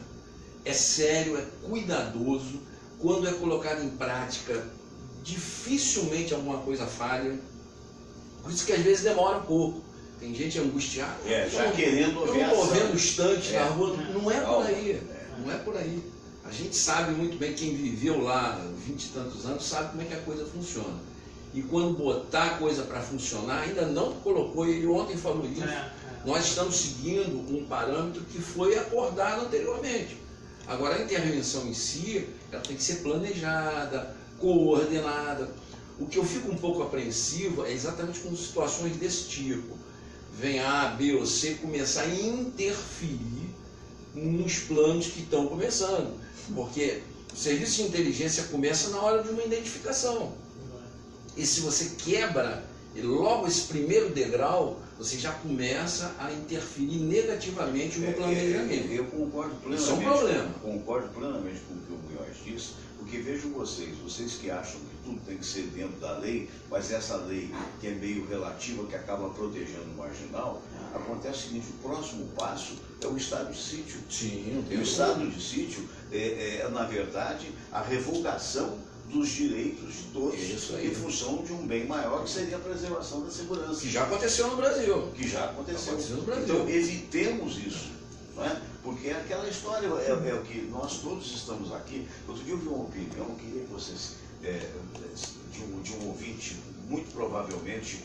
É sério, é cuidadoso, quando é colocado em prática, dificilmente alguma coisa falha, por isso que às vezes demora um pouco. Tem gente angustiada. Já querendo aviação. Movendo estantes na rua. Não é por aí. Não é por aí. A gente sabe muito bem, quem viveu lá 20 e tantos anos, sabe como é que a coisa funciona. E quando botar a coisa para funcionar, ainda não colocou, ele ontem falou isso, nós estamos seguindo um parâmetro que foi acordado anteriormente. Agora, a intervenção em si, ela tem que ser planejada, coordenada. O que eu fico um pouco apreensivo é exatamente com situações desse tipo. Vem A, B ou C começar a interferir nos planos que estão começando. Porque o serviço de inteligência começa na hora de uma identificação. E se você quebra logo esse primeiro degrau, você já começa a interferir negativamente no planejamento. Eu concordo plenamente. Isso é um problema. Concordo plenamente com o que o Munhoz disse, porque vejo vocês que acham que tudo tem que ser dentro da lei, mas essa lei que é meio relativa, que acaba protegendo o marginal, acontece o seguinte: o próximo passo é o estado de sítio. Sim, e o estado de sítio na verdade, a revogação dos direitos de todos em função de um bem maior, que seria a preservação da segurança. Que já aconteceu no Brasil. Que já aconteceu no Brasil. Então, evitemos isso. Não é? Porque aquela história é o que nós todos estamos aqui. Outro dia eu vi uma opinião, eu queria que vocês, de um ouvinte, muito provavelmente,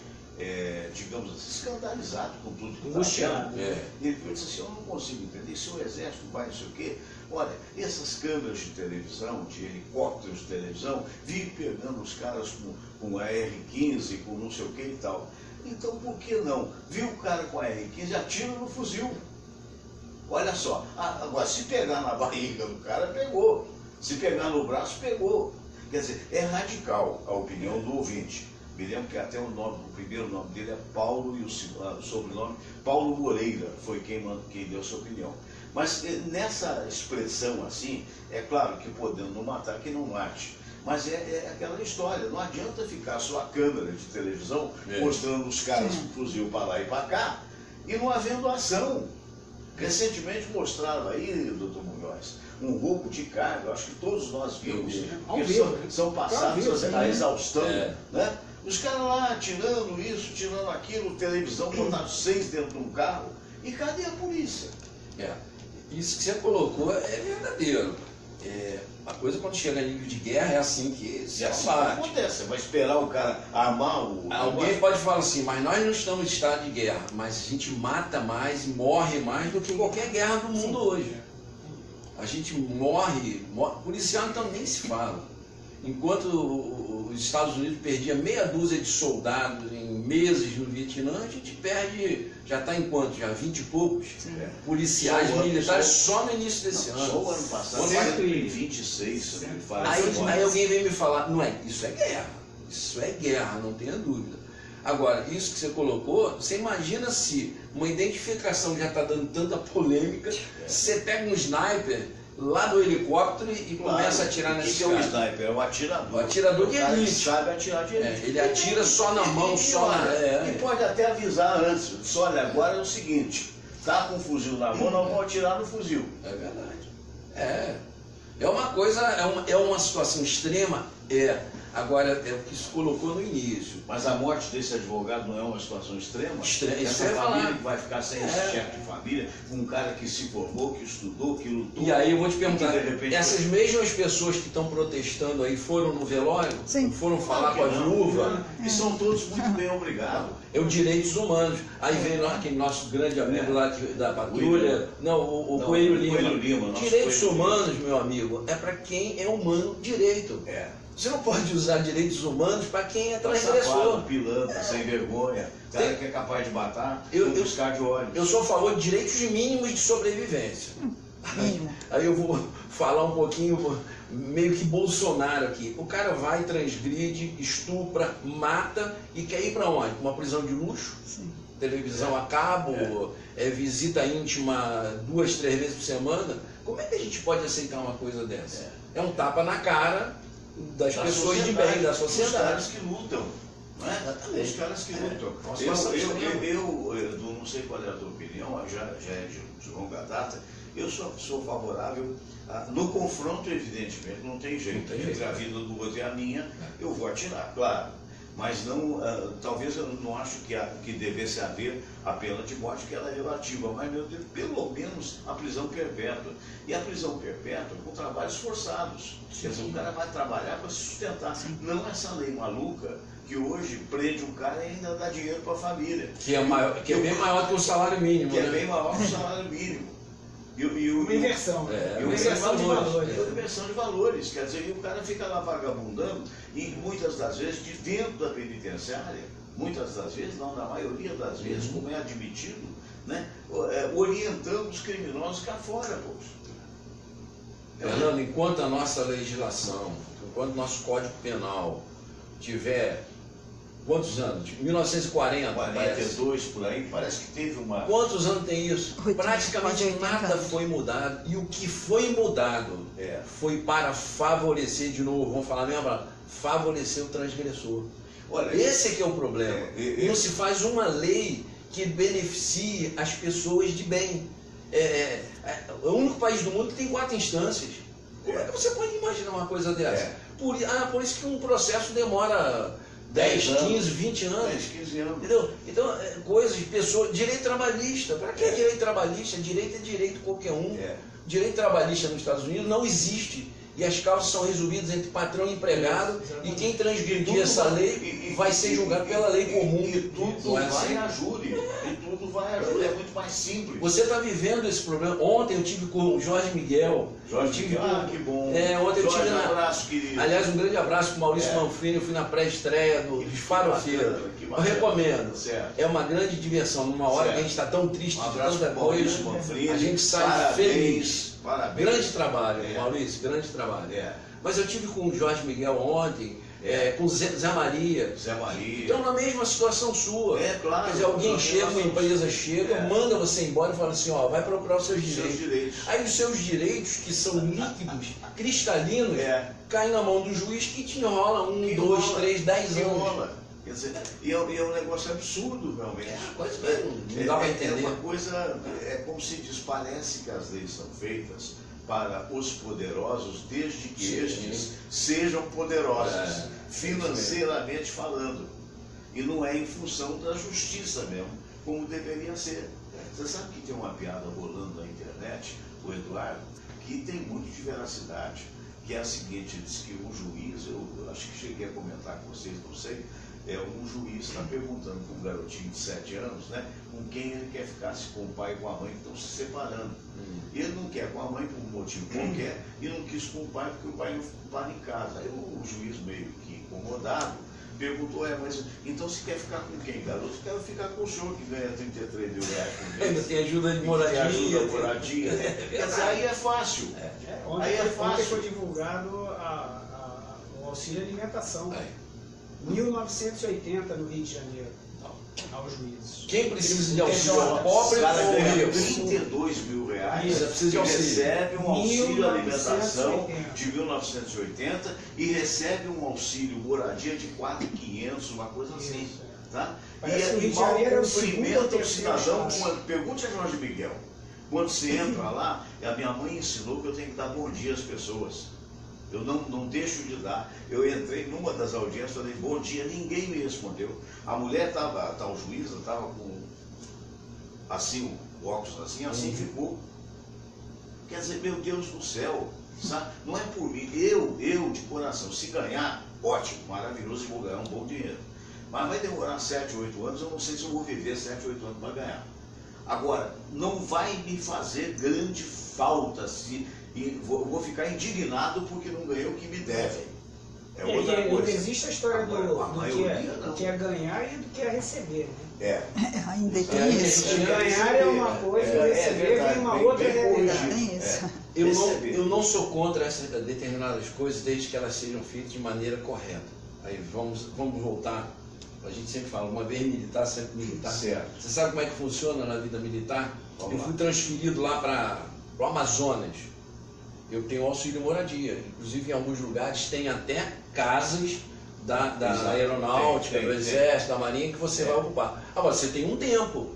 digamos assim, escandalizado com tudo que está vendo. Ele disse assim: eu não consigo entender, se o exército vai não sei o quê. Olha, essas câmeras de televisão, de helicópteros de televisão, vivem pegando os caras com a R-15, com não sei o que e tal. Então, por que não? Viu o cara com a R-15, atira no fuzil. Olha só, agora, se pegar na barriga do cara, pegou. Se pegar no braço, pegou. Quer dizer, é radical a opinião do ouvinte. Me lembro que até o primeiro nome dele é Paulo e o sobrenome Paulo Moreira, foi quem deu a sua opinião. Mas nessa expressão assim, é claro que podendo não matar, que não mate. Mas é aquela história, não adianta ficar só a câmera de televisão mostrando os caras com fuzil para lá e para cá e não havendo ação. Recentemente mostraram aí, doutor Munhoz, um roubo de carga, acho que todos nós vimos, que são passados a exaustão, né? Os caras lá tirando isso, tirando aquilo, televisão, botaram 6 dentro de um carro, e cadê a polícia? Isso que você colocou é verdadeiro. A coisa, quando chega a nível de guerra, é assim que se abate. Acontece, você vai esperar o cara armar o... Alguém pode falar assim, mas nós não estamos em estado de guerra, mas a gente mata mais e morre mais do que qualquer guerra do mundo hoje. A gente morre, policial então nem se fala. Enquanto os Estados Unidos perdia meia dúzia de soldados em meses no Vietnã, a gente perde, já está em quanto? Já 20 e poucos policiais militares só no início desse ano. Só o ano passado, em 26, se não me fala. Aí alguém vem me falar, isso é guerra, não tenha dúvida. Agora, isso que você colocou, você imagina se uma identificação já está dando tanta polêmica, você pega um sniper lá do helicóptero e começa a atirar nesse cara. O que é o sniper? É o atirador. O atirador de elite. Ele sabe atirar de elite. Ele atira só na mão, só na... E pode até avisar antes. Olha, agora é o seguinte, tá com um fuzil na mão, não vão atirar no fuzil. É verdade. É uma coisa, é uma situação extrema, Agora, é o que se colocou no início. Mas a morte desse advogado não é uma situação extrema? Essa família que vai ficar sem esse chefe de família, um cara que se formou, que estudou, que lutou. E aí eu vou te perguntar, de repente, essas mesmas pessoas que estão protestando aí foram no velório? Sim. Foram falar com a viúva? E são todos muito bem obrigados. É os direitos humanos. Aí vem aquele nosso grande amigo lá da patrulha, o Coelho Lima. Direitos humanos, meu amigo, é para quem é humano direito. Você não pode usar direitos humanos para quem é transgressor. Pilantra, sem vergonha, cara que é capaz de matar, buscar de óleo. Eu sou a favor de direitos mínimos de sobrevivência. Aí eu vou falar um pouquinho, meio que Bolsonaro aqui. O cara vai, transgride, estupra, mata e quer ir para onde? Uma prisão de luxo? Sim. Televisão a cabo, visita íntima 2, 3 vezes por semana. Como é que a gente pode aceitar uma coisa dessa? É um tapa na cara das pessoas de bem, da sociedade. Os caras que lutam, não é? Exatamente. Os caras que lutam. Eu não sei qual é a tua opinião, já é de longa data. Eu sou favorável no confronto, evidentemente, não tem jeito. Entre a vida do outro e a minha, eu vou atirar, claro. Mas não, talvez eu não acho que devesse haver a pena de morte, que ela é relativa, mas, meu Deus, pelo menos a prisão perpétua. E a prisão perpétua com trabalhos forçados. Quer dizer, o cara vai trabalhar para se sustentar. Não essa lei maluca que hoje prende um cara e ainda dá dinheiro para a família. Que é bem maior que o salário mínimo. Que é bem maior que o salário mínimo. Uma inversão. Uma inversão de valores. Uma inversão de valores. Quer dizer, e o cara fica lá vagabundando e muitas das vezes de dentro da penitenciária, muitas das vezes, não, na maioria das vezes, como é admitido, né, orientando os criminosos cá fora, poxa. Fernando, enquanto a nossa legislação, enquanto o nosso Código Penal tiver quantos anos? 1940, 42 por aí, parece que teve uma... Quantos anos tem isso? Praticamente nada foi mudado. E o que foi mudado foi para favorecer, de novo, vamos falar mesmo, favorecer o transgressor. Olha, esse é que é o problema. Não se faz uma lei que beneficie as pessoas de bem. É o único país do mundo que tem 4 instâncias. Como é que você pode imaginar uma coisa dessa? Por isso que um processo demora 10, 15, 20 anos. 10, 15 anos. Entendeu? Então, coisas, pessoas. Direito trabalhista. Para que direito trabalhista? Direito é direito qualquer um. Direito trabalhista nos Estados Unidos não existe. E as causas são resolvidas entre patrão e empregado. E quem transgredir essa lei vai ser julgado pela lei comum. E tudo vai a júri. É muito mais simples. Você está vivendo esse problema. Ontem eu tive com o Jorge Miguel. Que bom. Ontem eu tive um abraço, querido. Aliás, um grande abraço com o Maurício Manfrini. Eu fui na pré-estreia dos Farofeiros. Eu recomendo. É uma grande diversão. Numa hora que a gente está tão triste de tanta coisa, a gente sai feliz. Parabéns. Grande trabalho, Maurício, grande trabalho. Mas eu tive com o Jorge Miguel ontem, com o Zé Maria. Então, na mesma situação sua. Claro. Quer dizer, alguém chega, uma empresa chega, manda você embora e fala assim, vai procurar os seus direitos. Aí os seus direitos, que são líquidos, cristalinos, caem na mão do juiz que te enrola 1, 2, 3, 10 anos. Quer dizer, e é um negócio absurdo, realmente. Não dá para entender. É uma coisa, como se diz, parece que as leis são feitas para os poderosos, desde que estes sejam poderosos, financeiramente falando. E não é em função da justiça mesmo, como deveria ser. Você sabe que tem uma piada rolando na internet, o Eduardo, que tem muito de veracidade, que é a seguinte: diz que um juiz, eu acho que cheguei a comentar com vocês, não sei, um juiz está perguntando para um garotinho de 7 anos, né, com quem ele quer ficar, se com o pai e com a mãe que estão se separando. Ele não quer com a mãe por um motivo qualquer e não quis com o pai porque o pai não para em casa. Aí o juiz, meio que incomodado, perguntou, mas então se quer ficar com quem, garoto? Quero ficar com o senhor que ganha 33 mil reais por mês. Ainda tem ajuda de moradia. Ajuda de moradia. Aí é fácil. Ontem foi divulgado o auxílio alimentação. 1980 no Rio de Janeiro, aos juízes. Quem precisa de auxílio ao pobre ou rico? 32 mil reais. Precisa de auxílio. Recebe um auxílio alimentação de 1980 e recebe um auxílio moradia de 4.500, uma coisa assim. Tá? E mal cumprimenta o cidadão. Pergunte a Jorge Miguel. Quando você entra lá, a minha mãe ensinou que eu tenho que dar bom dia às pessoas. Eu não deixo de dar. Eu entrei numa das audiências, falei bom dia, ninguém me respondeu. A mulher estava, o juiz estava com assim, o óculos assim ficou. Quer dizer, meu Deus do céu, sabe? Não é por mim, eu de coração, se ganhar, ótimo, maravilhoso, e vou ganhar um bom dinheiro. Mas vai demorar 7, 8 anos, eu não sei se eu vou viver 7, 8 anos para ganhar. Agora, não vai me fazer grande falta e vou ficar indignado porque não ganhei o que me devem. É outra coisa. Existe a história do que é ganhar e do que é receber, né? Ainda tem isso. Ganhar é uma coisa e receber é uma outra realidade. Tem isso. Eu não sou contra essas determinadas coisas desde que elas sejam feitas de maneira correta. Aí vamos voltar. A gente sempre fala, uma vez militar, sempre militar. Certo. Você sabe como é que funciona na vida militar? Eu fui transferido lá para o Amazonas. Eu tenho auxílio moradia. Inclusive, em alguns lugares, tem até casas da aeronáutica, do exército, da marinha, que você vai ocupar. Agora, você tem um tempo.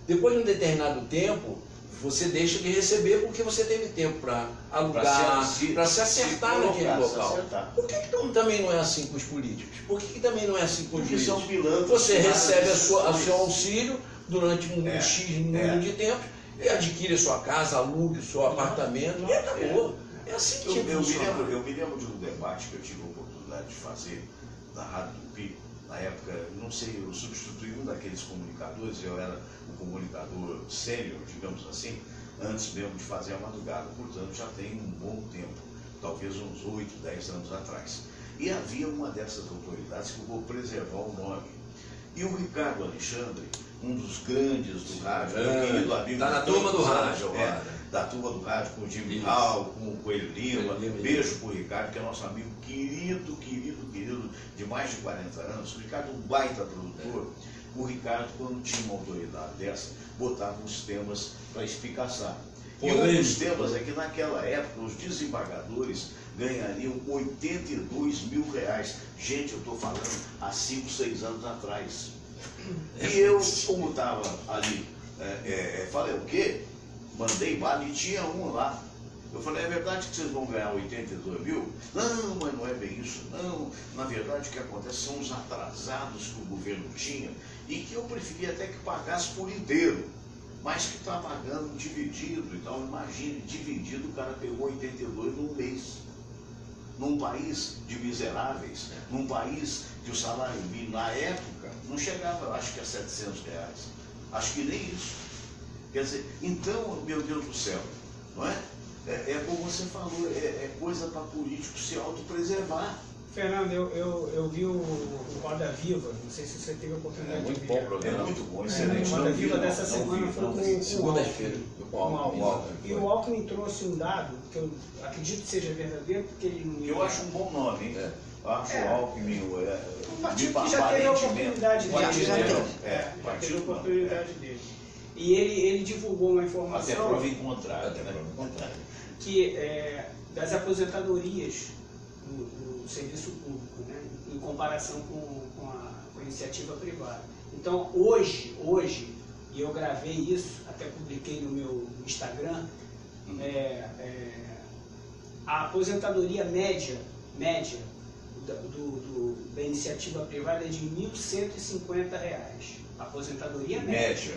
Depois de um determinado tempo, você deixa de receber porque você teve tempo para alugar, para se acertar naquele local. Por que também não é assim com os políticos? Por que também não é assim com os juízes? Você recebe o seu auxílio durante um X número de tempo, e adquire a sua casa, alugue o seu apartamento e acabou. É assim que eu me lembro de um debate que eu tive a oportunidade de fazer na Rádio Tupi. Na época, não sei, eu substituí um daqueles comunicadores, eu era um comunicador sênior, digamos assim, antes mesmo de fazer a madrugada, portanto já tem um bom tempo, talvez uns 8, 10 anos atrás. E havia uma dessas autoridades que eu vou preservar o nome. E o Ricardo Alexandre, um dos grandes do rádio, meu querido amigo. Está na turma do rádio, da turma do rádio, com o Jimmy Hall, com o Coelho Lima. Beijo pro Ricardo, que é nosso amigo querido, de mais de 40 anos. O Ricardo é um baita produtor. O Ricardo, quando tinha uma autoridade dessa, botava os temas para espicaçar. E um dos temas é que naquela época os desembargadores ganhariam 82 mil reais. Gente, eu estou falando há 5, 6 anos atrás. E eu, como estava ali, falei, o quê? Mandei bala e tinha um lá. Eu falei, é verdade que vocês vão ganhar 82 mil? Não, mas não é bem isso, não. Na verdade, o que acontece são os atrasados que o governo tinha e que eu preferia até que pagasse por inteiro, mas que está pagando dividido e tal. Imagine, dividido, o cara pegou 82 num mês. Num país de miseráveis, num país que o salário mínimo, na época, não chegava, acho que a 700 reais. Acho que nem isso. Quer dizer, então, meu Deus do céu, não é? É como você falou, é coisa para político se autopreservar. Fernando, eu vi o Roda Viva, não sei se você teve a oportunidade de ver. Muito bom programa. É muito bom, excelente. O Roda Viva dessa semana foi com segunda-feira. E o Alckmin trouxe um dado, que eu acredito que seja verdadeiro, porque ele não... Eu acho um bom nome, hein? Eu acho o Alckmin... Um partido que já teve a oportunidade dele. Já teve a oportunidade dele. E ele divulgou uma informação... Até prova em contrário, que das aposentadorias do serviço público, né, em comparação com a iniciativa privada. Então, hoje, e eu gravei isso, até publiquei no meu Instagram, a aposentadoria média da iniciativa privada é de R$ 1.150. A aposentadoria média.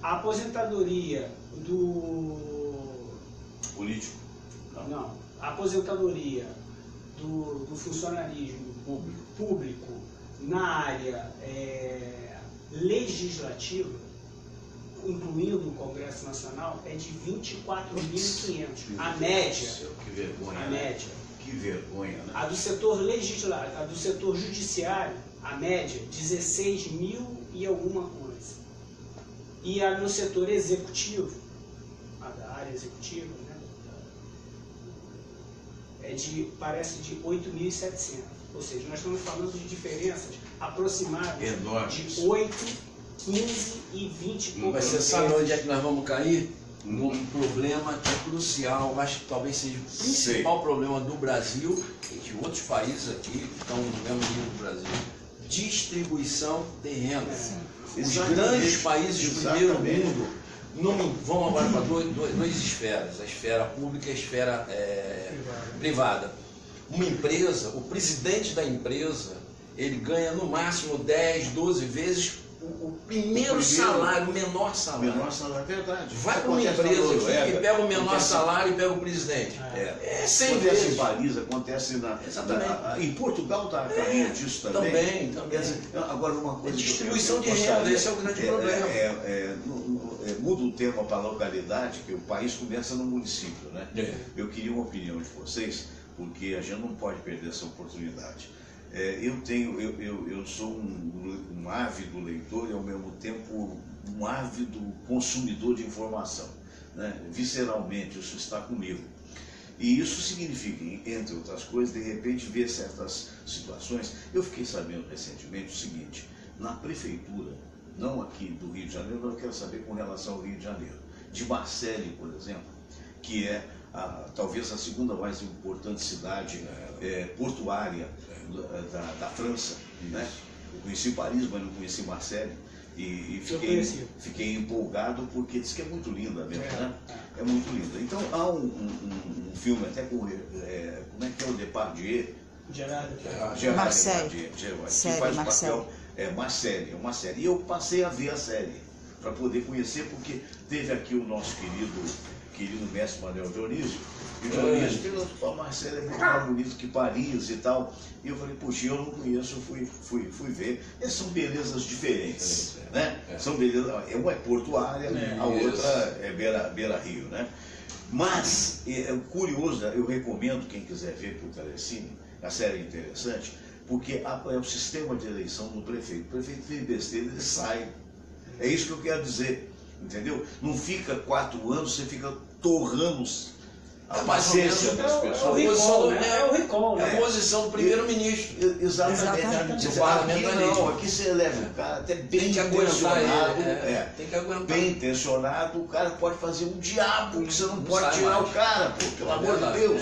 A aposentadoria do... político? Não. A aposentadoria do funcionarismo público na área legislativa, incluindo o Congresso Nacional, é de 24.500. A média. Que vergonha. A média. Que vergonha, né? A do setor legislativo, a do setor judiciário, a média, 16 mil e alguma coisa. E a no setor executivo, a da área executiva, né, parece de 8.700. Ou seja, nós estamos falando de diferenças aproximadas enormes. De 8, 15 e 20 poucos. Mas você sabe onde é que nós vamos cair? Num problema que é crucial, acho que talvez seja o principal problema do Brasil e de outros países aqui que estão no mesmo nível do Brasil, distribuição de renda. Os Exatamente. grandes países do primeiro Exatamente. mundo vão agora para duas esferas, a esfera pública e a esfera privada. Uma empresa, o presidente da empresa, ele ganha no máximo 10, 12 vezes o primeiro salário, o menor salário. Menor salário, é verdade. Vai para uma empresa aqui e pega o menor salário e pega o presidente. É 100 acontece vezes. em Paris, acontece em Portugal está caminho disso também. Também. Quer dizer, agora uma coisa. Distribuição de renda, esse é o grande problema. Muda o tema para a localidade, que o país começa no município, né? Eu queria uma opinião de vocês, porque a gente não pode perder essa oportunidade. Eu sou um ávido leitor e ao mesmo tempo um ávido consumidor de informação, né? Visceralmente isso está comigo. E isso significa, entre outras coisas, de repente ver certas situações. Eu fiquei sabendo recentemente o seguinte: na prefeitura, não aqui do Rio de Janeiro, mas eu quero saber com relação ao Rio de Janeiro, de Marseille, por exemplo, que é talvez a segunda mais importante cidade portuária da França, né? Eu conheci Paris, mas não conheci Marseille, e fiquei empolgado porque diz que é muito linda mesmo, né? É muito linda. Então há um filme até com como é que é o Depardieu? Gerard Marseille. Que faz o papel. Marseille, é uma série. E eu passei a ver a série para poder conhecer, porque teve aqui o nosso querido mestre Manuel Dionísio. E o Dionísio perguntou: Marseille é muito mais bonito que Paris e tal. E eu falei: puxa, eu não conheço, fui ver. E são belezas diferentes, né? São belezas, uma é portuária, a outra é beira-rio, né? Mas, curioso, eu recomendo quem quiser ver por Telecine, a série é interessante, porque é o sistema de eleição do prefeito. O prefeito fez besteira, ele sai. É isso que eu quero dizer, entendeu? Não fica 4 anos, você fica torrando a paciência das pessoas. É o recall, é a posição do primeiro-ministro. Exatamente. Aqui você eleva o cara até bem intencionado. Tem que aguentar. Bem intencionado, o cara pode fazer um diabo, que você não pode tirar o cara, pelo amor de Deus.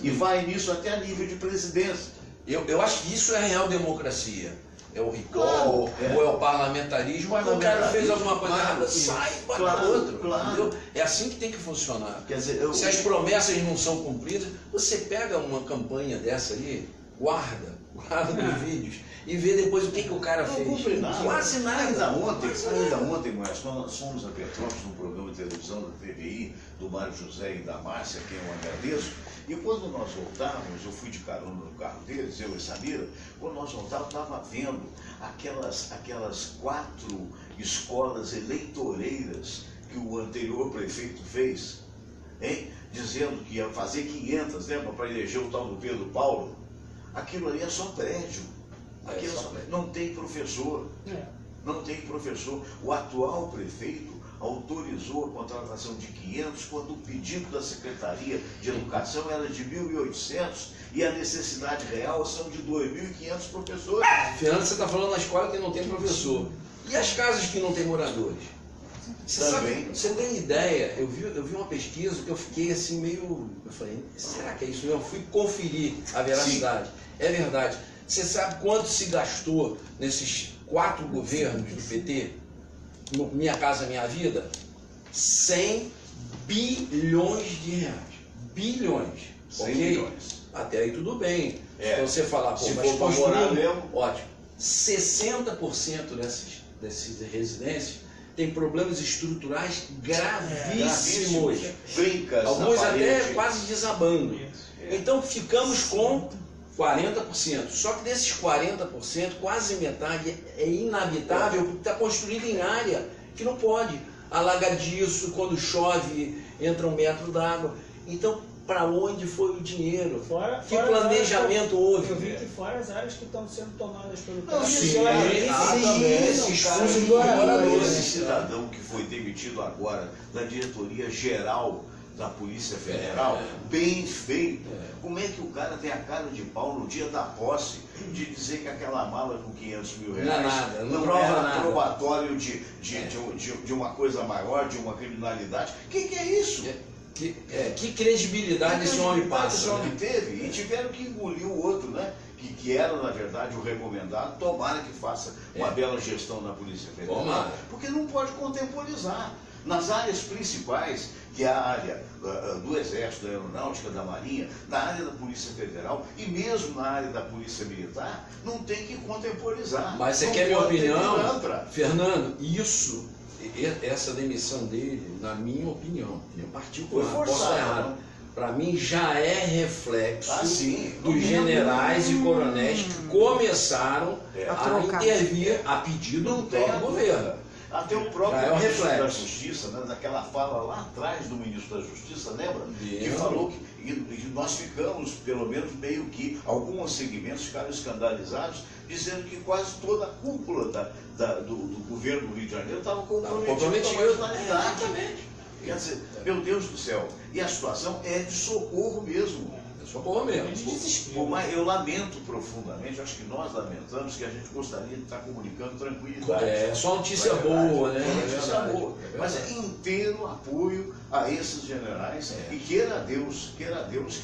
E vai nisso até a nível de presidência. Eu acho que isso é a real democracia. É o recall, ou é o parlamentarismo. Quando o cara fez alguma coisa errada, sai para outro. Entendeu? É assim que tem que funcionar. Quer dizer, se as promessas não são cumpridas, você pega uma campanha dessa aí, guarda os vídeos e vê depois o que o cara fez. Não cumpre nada. Quase nada. Ainda ontem, mas nós fomos a Petrópolis, num programa de televisão da TVI, do Mário José e da Márcia, a quem eu agradeço. E quando nós voltávamos, eu fui de carona no carro deles, eu e Samira, quando nós voltávamos, estava vendo aquelas 4 escolas eleitoreiras que o anterior prefeito fez, hein? Dizendo que ia fazer 500, lembra, para eleger o tal do Pedro Paulo. Aquilo ali é só prédio. Não tem professor. Não tem professor. O atual prefeito autorizou a contratação de 500 quando o pedido da Secretaria de Educação era de 1.800 e a necessidade real são de 2.500 professores. Fernando, você está falando na escola que não tem professor. E as casas que não tem moradores? Você tem ideia? Eu vi uma pesquisa que eu fiquei assim meio... Eu falei, será que é isso? Eu fui conferir a veracidade. Sim. É verdade. Você sabe quanto se gastou nesses 4 governos do PT? Minha Casa Minha Vida? 100 bilhões de reais. Bilhões. 100 bilhões. Até aí tudo bem. Então você falar, pô, se mas for para morar mesmo, ótimo. 60% dessas residências tem problemas estruturais gravíssimos. Brincas, alguns até quase desabando. Então ficamos com 40%. Só que desses 40%, quase metade é inabitável porque está construído em área que não pode. Alagadiço, quando chove, entra 1 metro d'água. Então, para onde foi o dinheiro? Que planejamento houve? Eu vi que fora as áreas que estão sendo tomadas pelo esse cidadão que foi demitido agora da diretoria geral da Polícia Federal, bem feito. Como é que o cara tem a cara de pau no dia da posse de dizer que aquela mala com 500 mil reais não era probatório de uma coisa maior, de uma criminalidade? Que é isso? Que credibilidade esse homem passa? Esse homem teve, e tiveram que engolir o outro, né? que era, na verdade, o recomendado, tomara que faça uma bela gestão na Polícia Federal, porque não pode contemporizar. Nas áreas principais, que é a área do Exército, da Aeronáutica, da Marinha, na área da Polícia Federal e mesmo na área da Polícia Militar, não tem que contemporizar. Mas você quer minha opinião, Fernando? Essa demissão dele, na minha opinião particular, posso estar errado, para mim já é reflexo dos generais e coronéis que começaram a intervir a pedido do próprio governo. Até o próprio ministro da Justiça, né, naquela fala lá atrás do ministro da Justiça, lembra? Que falou que nós ficamos, pelo menos meio que, alguns segmentos ficaram escandalizados, dizendo que quase toda a cúpula do governo do Rio de Janeiro estava comprometida com a marginalidade. Quer dizer, meu Deus do céu, e a situação é de socorro mesmo. Socorro mesmo. Eu lamento profundamente, acho que nós lamentamos, que a gente gostaria de estar comunicando tranquilidade. É só notícia boa, né? Notícia boa. Mas é inteiro apoio a esses generais e queira Deus que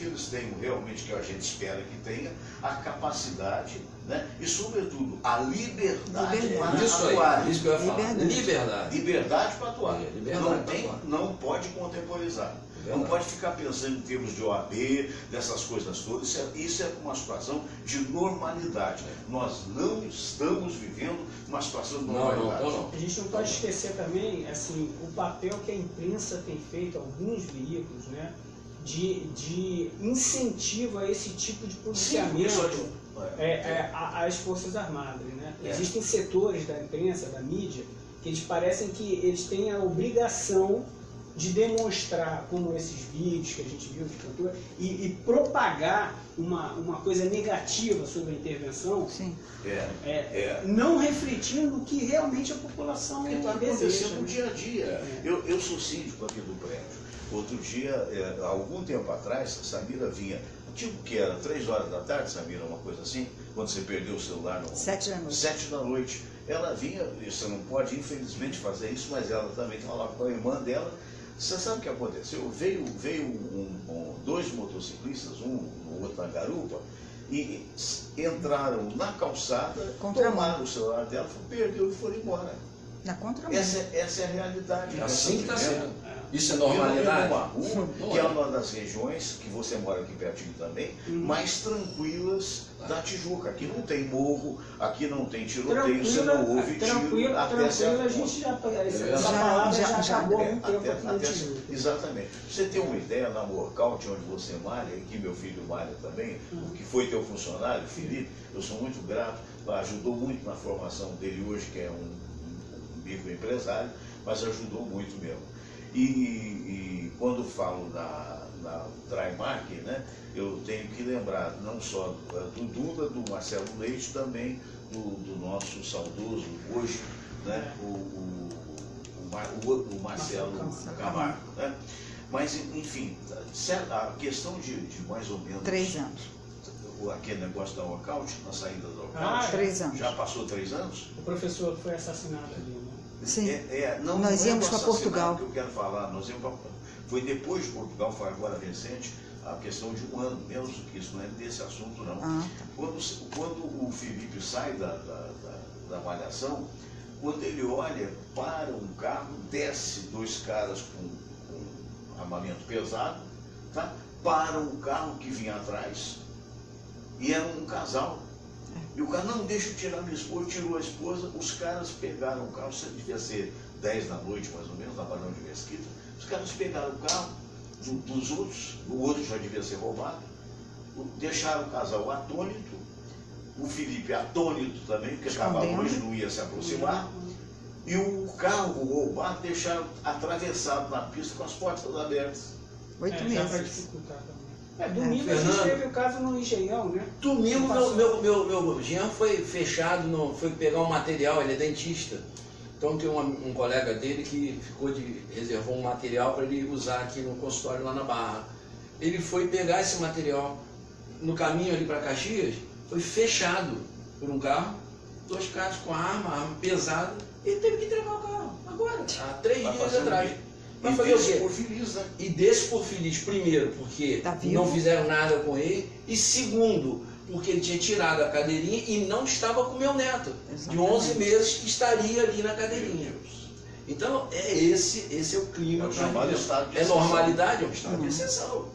eles tenham realmente, que a gente espera que tenha, a capacidade, né? E sobretudo a liberdade para atuar. Isso que eu ia falar. Liberdade para atuar. Não pode contemporizar. Não pode ficar pensando em termos de OAB, dessas coisas todas. Isso é uma situação de normalidade. Nós não estamos vivendo uma situação de normalidade. A gente não pode esquecer também assim, o papel que a imprensa tem feito, alguns veículos, né, de incentivo a esse tipo de policiamento às Forças Armadas. Né? Existem setores da imprensa, da mídia, que eles parecem que eles têm a obrigação de demonstrar, como esses vídeos que a gente viu de cantor, e propagar uma coisa negativa sobre a intervenção, não refletindo o que realmente a população está acontecendo no dia a dia. Eu sou síndico aqui do prédio. Outro dia, há algum tempo atrás, a Samira vinha, tipo que era 3 horas da tarde, Samira, uma coisa assim, quando você perdeu o celular no 7 da noite. 7 da noite. Ela vinha, você não pode infelizmente fazer isso, mas ela também estava lá com a irmã dela. Você sabe o que aconteceu? Veio 2 motociclistas, um no outro na garupa, e entraram na calçada, tomaram o celular dela, perdeu e foram embora. Na contramão. Essa é a realidade. Assim que está sendo. Isso é normalidade. Uma rua, que é uma das regiões, que você mora aqui pertinho também, mais tranquilas da Tijuca. Aqui não tem morro, aqui não tem tiroteio, você não ouve tiro até certo ponto. A gente essa palavra já acabou há um tempo aqui no Tijuca. Exatamente. Você tem uma ideia, na Workout, onde você malha, e que meu filho malha também, que foi teu funcionário, Felipe, eu sou muito grato, ajudou muito na formação dele hoje, que é um microempresário, mas ajudou muito mesmo. E quando falo na Trimark, né, eu tenho que lembrar não só do Duda, do Marcelo Leite, também do nosso saudoso hoje, né, o Marcelo Camargo. Né? Mas, enfim, a questão de mais ou menos 3 anos. Aquele negócio da Workout, na saída da Workout, 3 anos. Já passou 3 anos? O professor foi assassinado ali, né? Sim. Nós íamos para Portugal. Que eu quero falar, foi depois de Portugal, foi agora recente, a questão de 1 ano, menos do que isso, não é desse assunto não. Quando o Felipe sai da malhação, quando ele olha para um carro, desce 2 caras com armamento pesado, tá? Para um carro que vinha atrás, e era um casal. E o cara, não, deixa eu tirar minha esposa, tirou a esposa, os caras pegaram o carro, isso devia ser 10 da noite mais ou menos, na Barão de Mesquita, os caras pegaram o carro dos outros, o outro já devia ser roubado, deixaram o casal atônito, o Felipe atônito também, porque estava longe, não ia se aproximar, e o carro roubado deixaram atravessado na pista com as portas abertas. 8 meses. Domingo a gente teve o caso no Engenhão, né? Domingo meu Jean foi fechado, foi pegar um material, ele é dentista. Então tem um colega dele que reservou um material para ele usar aqui no consultório lá na Barra. Ele foi pegar esse material no caminho ali para Caxias, foi fechado por um carro, 2 caras com arma pesada, ele teve que entregar o carro agora, há 3 dias atrás. Vai fazer o quê? Por feliz, né? E desse por feliz, primeiro, porque não fizeram nada com ele, e segundo, porque ele tinha tirado a cadeirinha e não estava com o meu neto, de 11 meses, que estaria ali na cadeirinha. Então, esse é o clima. É normalidade, é um estado de exceção.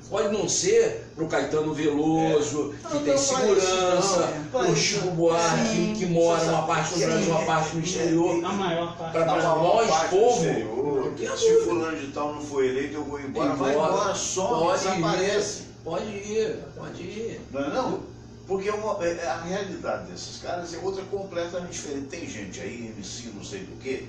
Pode não ser para o Caetano Veloso, que tem segurança, o Chico Buarque, que mora uma parte no Brasil, uma parte no exterior. A maior parte. Para nós, povo, se fulano de tal não foi eleito, eu vou embora. Vai embora, só desaparece. Pode ir. Não é não? Porque a realidade desses caras é outra completamente diferente. Tem gente aí, MC não sei do que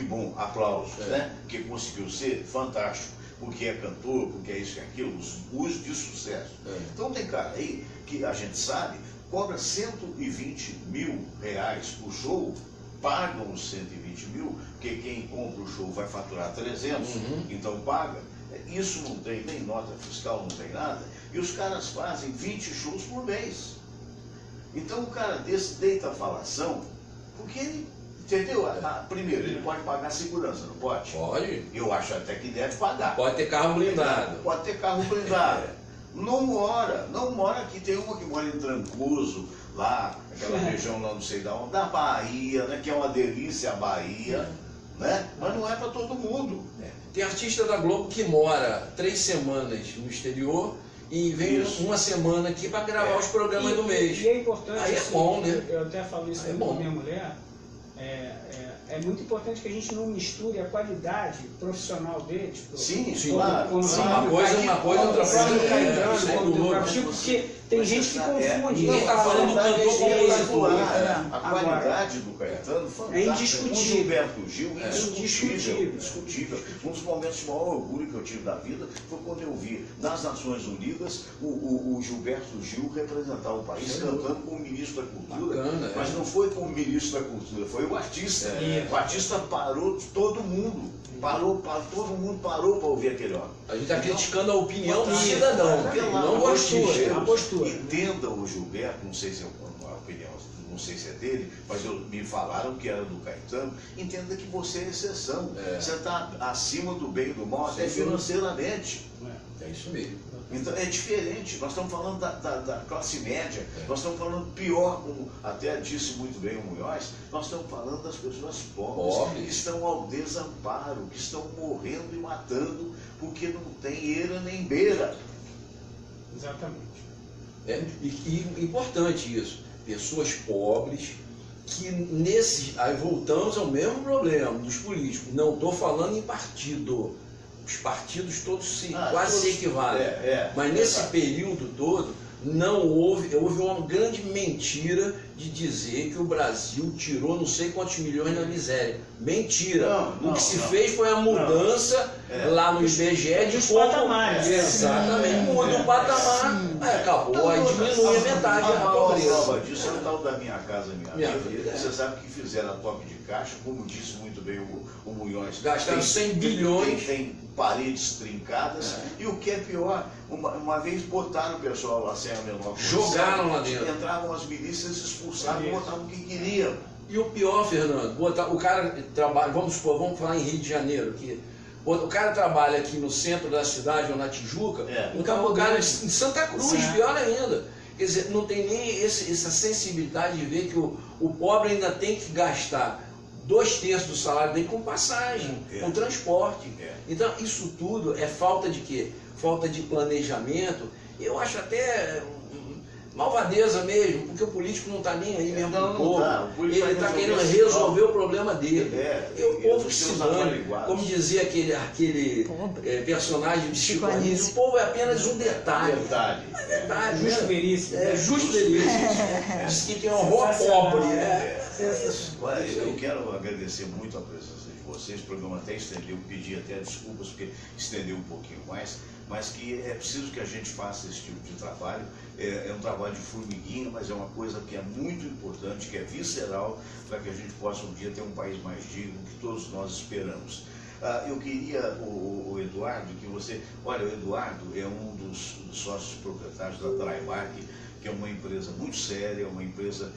bom, aplausos, né? Que conseguiu ser fantástico, porque é cantor, porque é isso e aquilo, os de sucesso. Então tem cara aí que a gente sabe, cobra 120 mil reais por show, pagam os 120 mil, porque quem compra o show vai faturar 300, então paga. Isso não tem nem nota fiscal, não tem nada. E os caras fazem 20 shows por mês. Então o cara desse deita a falação, porque ele, entendeu? Primeiro, ele pode pagar segurança, não pode? Pode. Eu acho até que deve pagar. Pode ter carro blindado. Pode ter carro blindado. Não mora aqui. Tem uma que mora em Trancoso, lá, aquela região lá, não sei da onde, da Bahia, né? Que é uma delícia a Bahia, né? Mas não é para todo mundo. Tem artista da Globo que mora 3 semanas no exterior e vem uma semana aqui para gravar os programas do mês. E é importante, aí assim, é bom, né? Eu até falo isso com a minha mulher, é muito importante que a gente não misture a qualidade profissional deles. Claro. Uma coisa, outra coisa. Porque tem gente que confunde. Ninguém está falando do cantor como a qualidade do Caetano é indiscutível. O Gilberto Gil, indiscutível. Um dos momentos de maior orgulho que eu tive da vida foi quando eu vi nas Nações Unidas o Gilberto Gil representar o país cantando como ministro da Cultura. Mas não foi como ministro da Cultura, foi o artista. O artista parou, todo mundo todo mundo parou para ouvir aquele homem. A gente está criticando a opinião do cidadão, não a postura. Entenda o Gilberto, não sei se é uma opinião, não sei se é dele, mas me falaram que era do Caetano. Entenda que você é exceção. Você está acima do bem e do mal, até financeiramente. É isso mesmo. Então é diferente, nós estamos falando da classe média, nós estamos falando pior, como até disse muito bem o Munhoz, nós estamos falando das pessoas pobres que estão ao desamparo, que estão morrendo e matando porque não tem eira nem beira. Exatamente. E importante isso, pessoas pobres que aí voltamos ao mesmo problema dos políticos, não estou falando em partido. Os partidos todos quase se equivalem. Mas nesse período todo, houve uma grande mentira de dizer que o Brasil tirou não sei quantos milhões da miséria. Mentira. O que se fez foi a mudança lá no IBGE de patamares. Exatamente. Muda o patamar, acabou, aí diminui a metade da pobreza. A prova disso é o tal da Minha Casa Minha Vida. Você sabe que fizeram a toque de caixa, como disse muito bem o Munhoz. Gastaram 100 bilhões. Tem paredes trincadas. E o que é pior, uma vez botaram o pessoal lá sem a menor condição. Jogaram lá dentro. Entravam as milícias, expulsavam, botavam o que queriam. E o pior, Fernando, o cara trabalha, vamos falar em Rio de Janeiro, que o cara trabalha aqui no centro da cidade ou na Tijuca, o cara em Santa Cruz, pior ainda. Quer dizer, não tem nem essa sensibilidade de ver que o pobre ainda tem que gastar 2/3 do salário dele com passagem, com transporte. Então, isso tudo é falta de quê? Falta de planejamento. Eu acho até malvadeza mesmo, porque o político não está nem aí mesmo com o povo. Ele está querendo resolver o problema dele. E o povo que se dane. Como dizia aquele personagem de Chico Anísio, o povo é apenas um detalhe. Justo veríssimo. Justo veríssimo. Diz que tem uma rua pobre. Eu quero agradecer muito a presença de vocês. O programa até estendeu, pedi até desculpas porque estendeu um pouquinho mais, mas que é preciso que a gente faça esse tipo de trabalho. É um trabalho de formiguinha, mas é uma coisa que é muito importante, que é visceral, para que a gente possa um dia ter um país mais digno, que todos nós esperamos. Eu queria, o Eduardo, que você... Olha, o Eduardo é um dos sócios proprietários da Trimark, que é uma empresa muito séria, uma empresa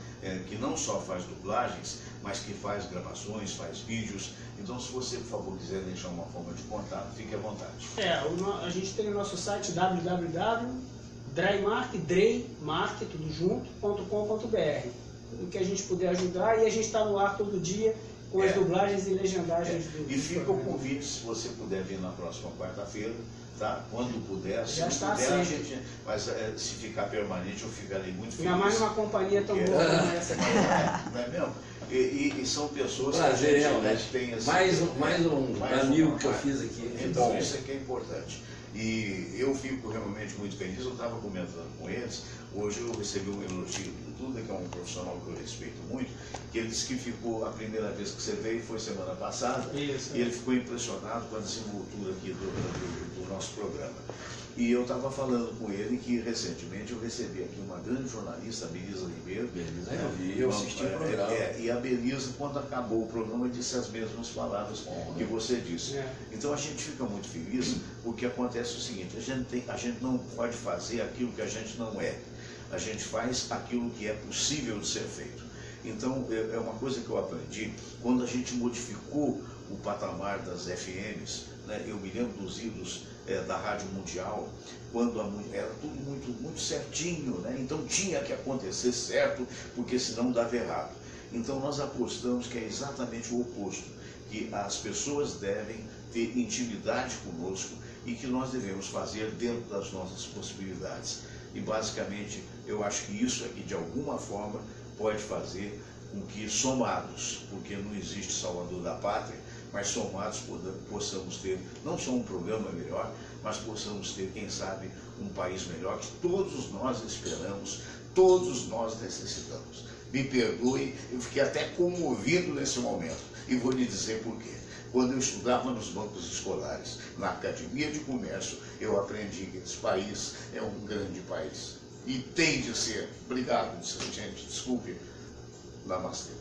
que não só faz dublagens, mas que faz gravações, faz vídeos. Então, se você, por favor, quiser deixar uma forma de contato, fique à vontade. A gente tem o nosso site www.dtmark.com.br. Dreymark, tudo junto, .com.br. Tudo que a gente puder ajudar, e a gente está no ar todo dia com as dublagens e legendagens do E fica o convite, se você puder vir na próxima quarta-feira, tá? Quando puder, se já não está puder, a sempre. gente, mas se ficar permanente, eu ficarei muito feliz. Ainda mais numa companhia tão boa como essa aqui. Não é mesmo? E são pessoas prazer, que a gente tem assim, mais um amigo que eu fiz aqui. Então isso é que é importante. E eu fico realmente muito feliz. Eu estava comentando com eles, hoje eu recebi um elogio do Duda, que é um profissional que eu respeito muito, que ele disse que ficou, a primeira vez que você veio foi semana passada, Isso, e ele ficou impressionado com a desenvoltura aqui do nosso programa. E eu estava falando com ele que recentemente eu recebi aqui uma grande jornalista, a Belisa Ribeiro. Belisa, eu assisti o programa. E a Belisa, quando acabou o programa, disse as mesmas palavras que você disse. Então a gente fica muito feliz, porque acontece o seguinte, a gente não pode fazer aquilo que a gente não é. A gente faz aquilo que é possível de ser feito. Então é uma coisa que eu aprendi, quando a gente modificou o patamar das FMs, né, eu me lembro dos idos da Rádio Mundial, quando era tudo muito certinho, né? Então tinha que acontecer certo, porque senão dava errado. Então nós apostamos que é exatamente o oposto, que as pessoas devem ter intimidade conosco e que nós devemos fazer dentro das nossas possibilidades. E basicamente eu acho que isso é que de alguma forma pode fazer com que somados, porque não existe salvador da pátria, mas somados possamos ter não só um programa melhor, mas possamos ter, quem sabe, um país melhor, que todos nós esperamos, todos nós necessitamos. Me perdoe, eu fiquei até comovido nesse momento, e vou lhe dizer por quê. Quando eu estudava nos bancos escolares, na Academia de Comércio, eu aprendi que esse país é um grande país. E tem de ser. Obrigado, gente, desculpe. Namastê.